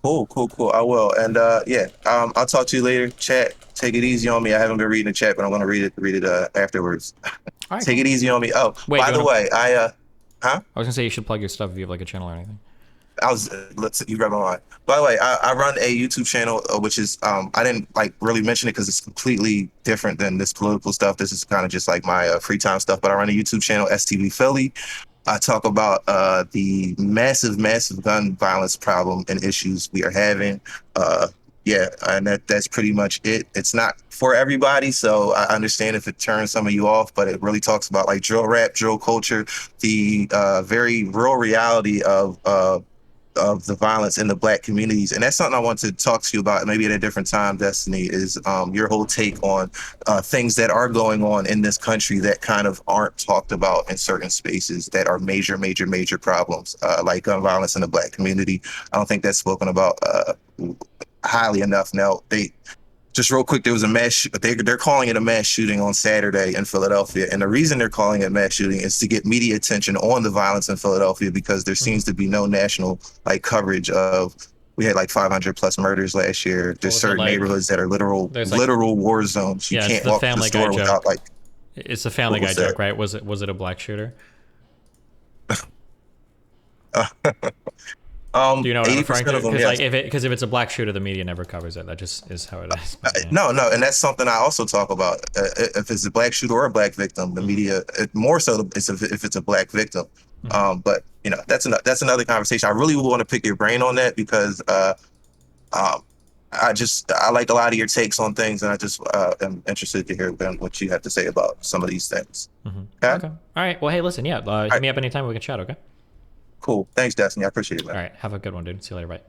B: Cool. I will. And yeah, I'll talk to you later. Chat, take it easy on me. I haven't been reading the chat, but I'm going to read it afterwards.
A: All right,
B: Take
A: cool.
B: it easy on me. Oh,
A: Wait,
B: by the way, huh?
A: I was going to say you should plug your stuff if you have like a channel or anything.
B: You read my mind. By the way, I run a YouTube channel, which is, I didn't like really mention it because it's completely different than this political stuff. This is kind of just like my free time stuff, but I run a YouTube channel, STVphilly. I talk about the massive gun violence problem and issues we are having. Yeah, and that's pretty much it. It's not for everybody, so I understand if it turns some of you off, but it really talks about like drill rap, drill culture, the very real reality of the violence in the Black communities. And that's something I want to talk to you about maybe at a different time, Destiny, is your whole take on things that are going on in this country that kind of aren't talked about in certain spaces that are major problems, like gun violence in the Black community. I don't think that's spoken about highly enough. Now, just real quick, there was a they're calling it a mass shooting on Saturday in Philadelphia. And the reason they're calling it mass shooting is to get media attention on the violence in Philadelphia because there seems to be no national coverage of, we had like 500 plus murders last year. There's certain neighborhoods that are literal war zones. You can't walk to the store without
A: it's a Family Guy joke, right? Was it a black shooter? Do you know what I'm referring to? Because if it's a black shooter, the media never covers it. That just is how it is. But, yeah.
B: No, and that's something I also talk about. If it's a black shooter or a black victim, the media more so if it's a black victim. But that's another conversation. I really want to pick your brain on that because I like a lot of your takes on things, and I just am interested to hear what you have to say about some of these things.
A: Okay. All right. Well, hey, listen. Yeah, hit me up anytime. We can chat. Okay.
B: Cool. Thanks, Destiny. I appreciate it, man.
A: All right. Have a good one, dude. See you later. Bye.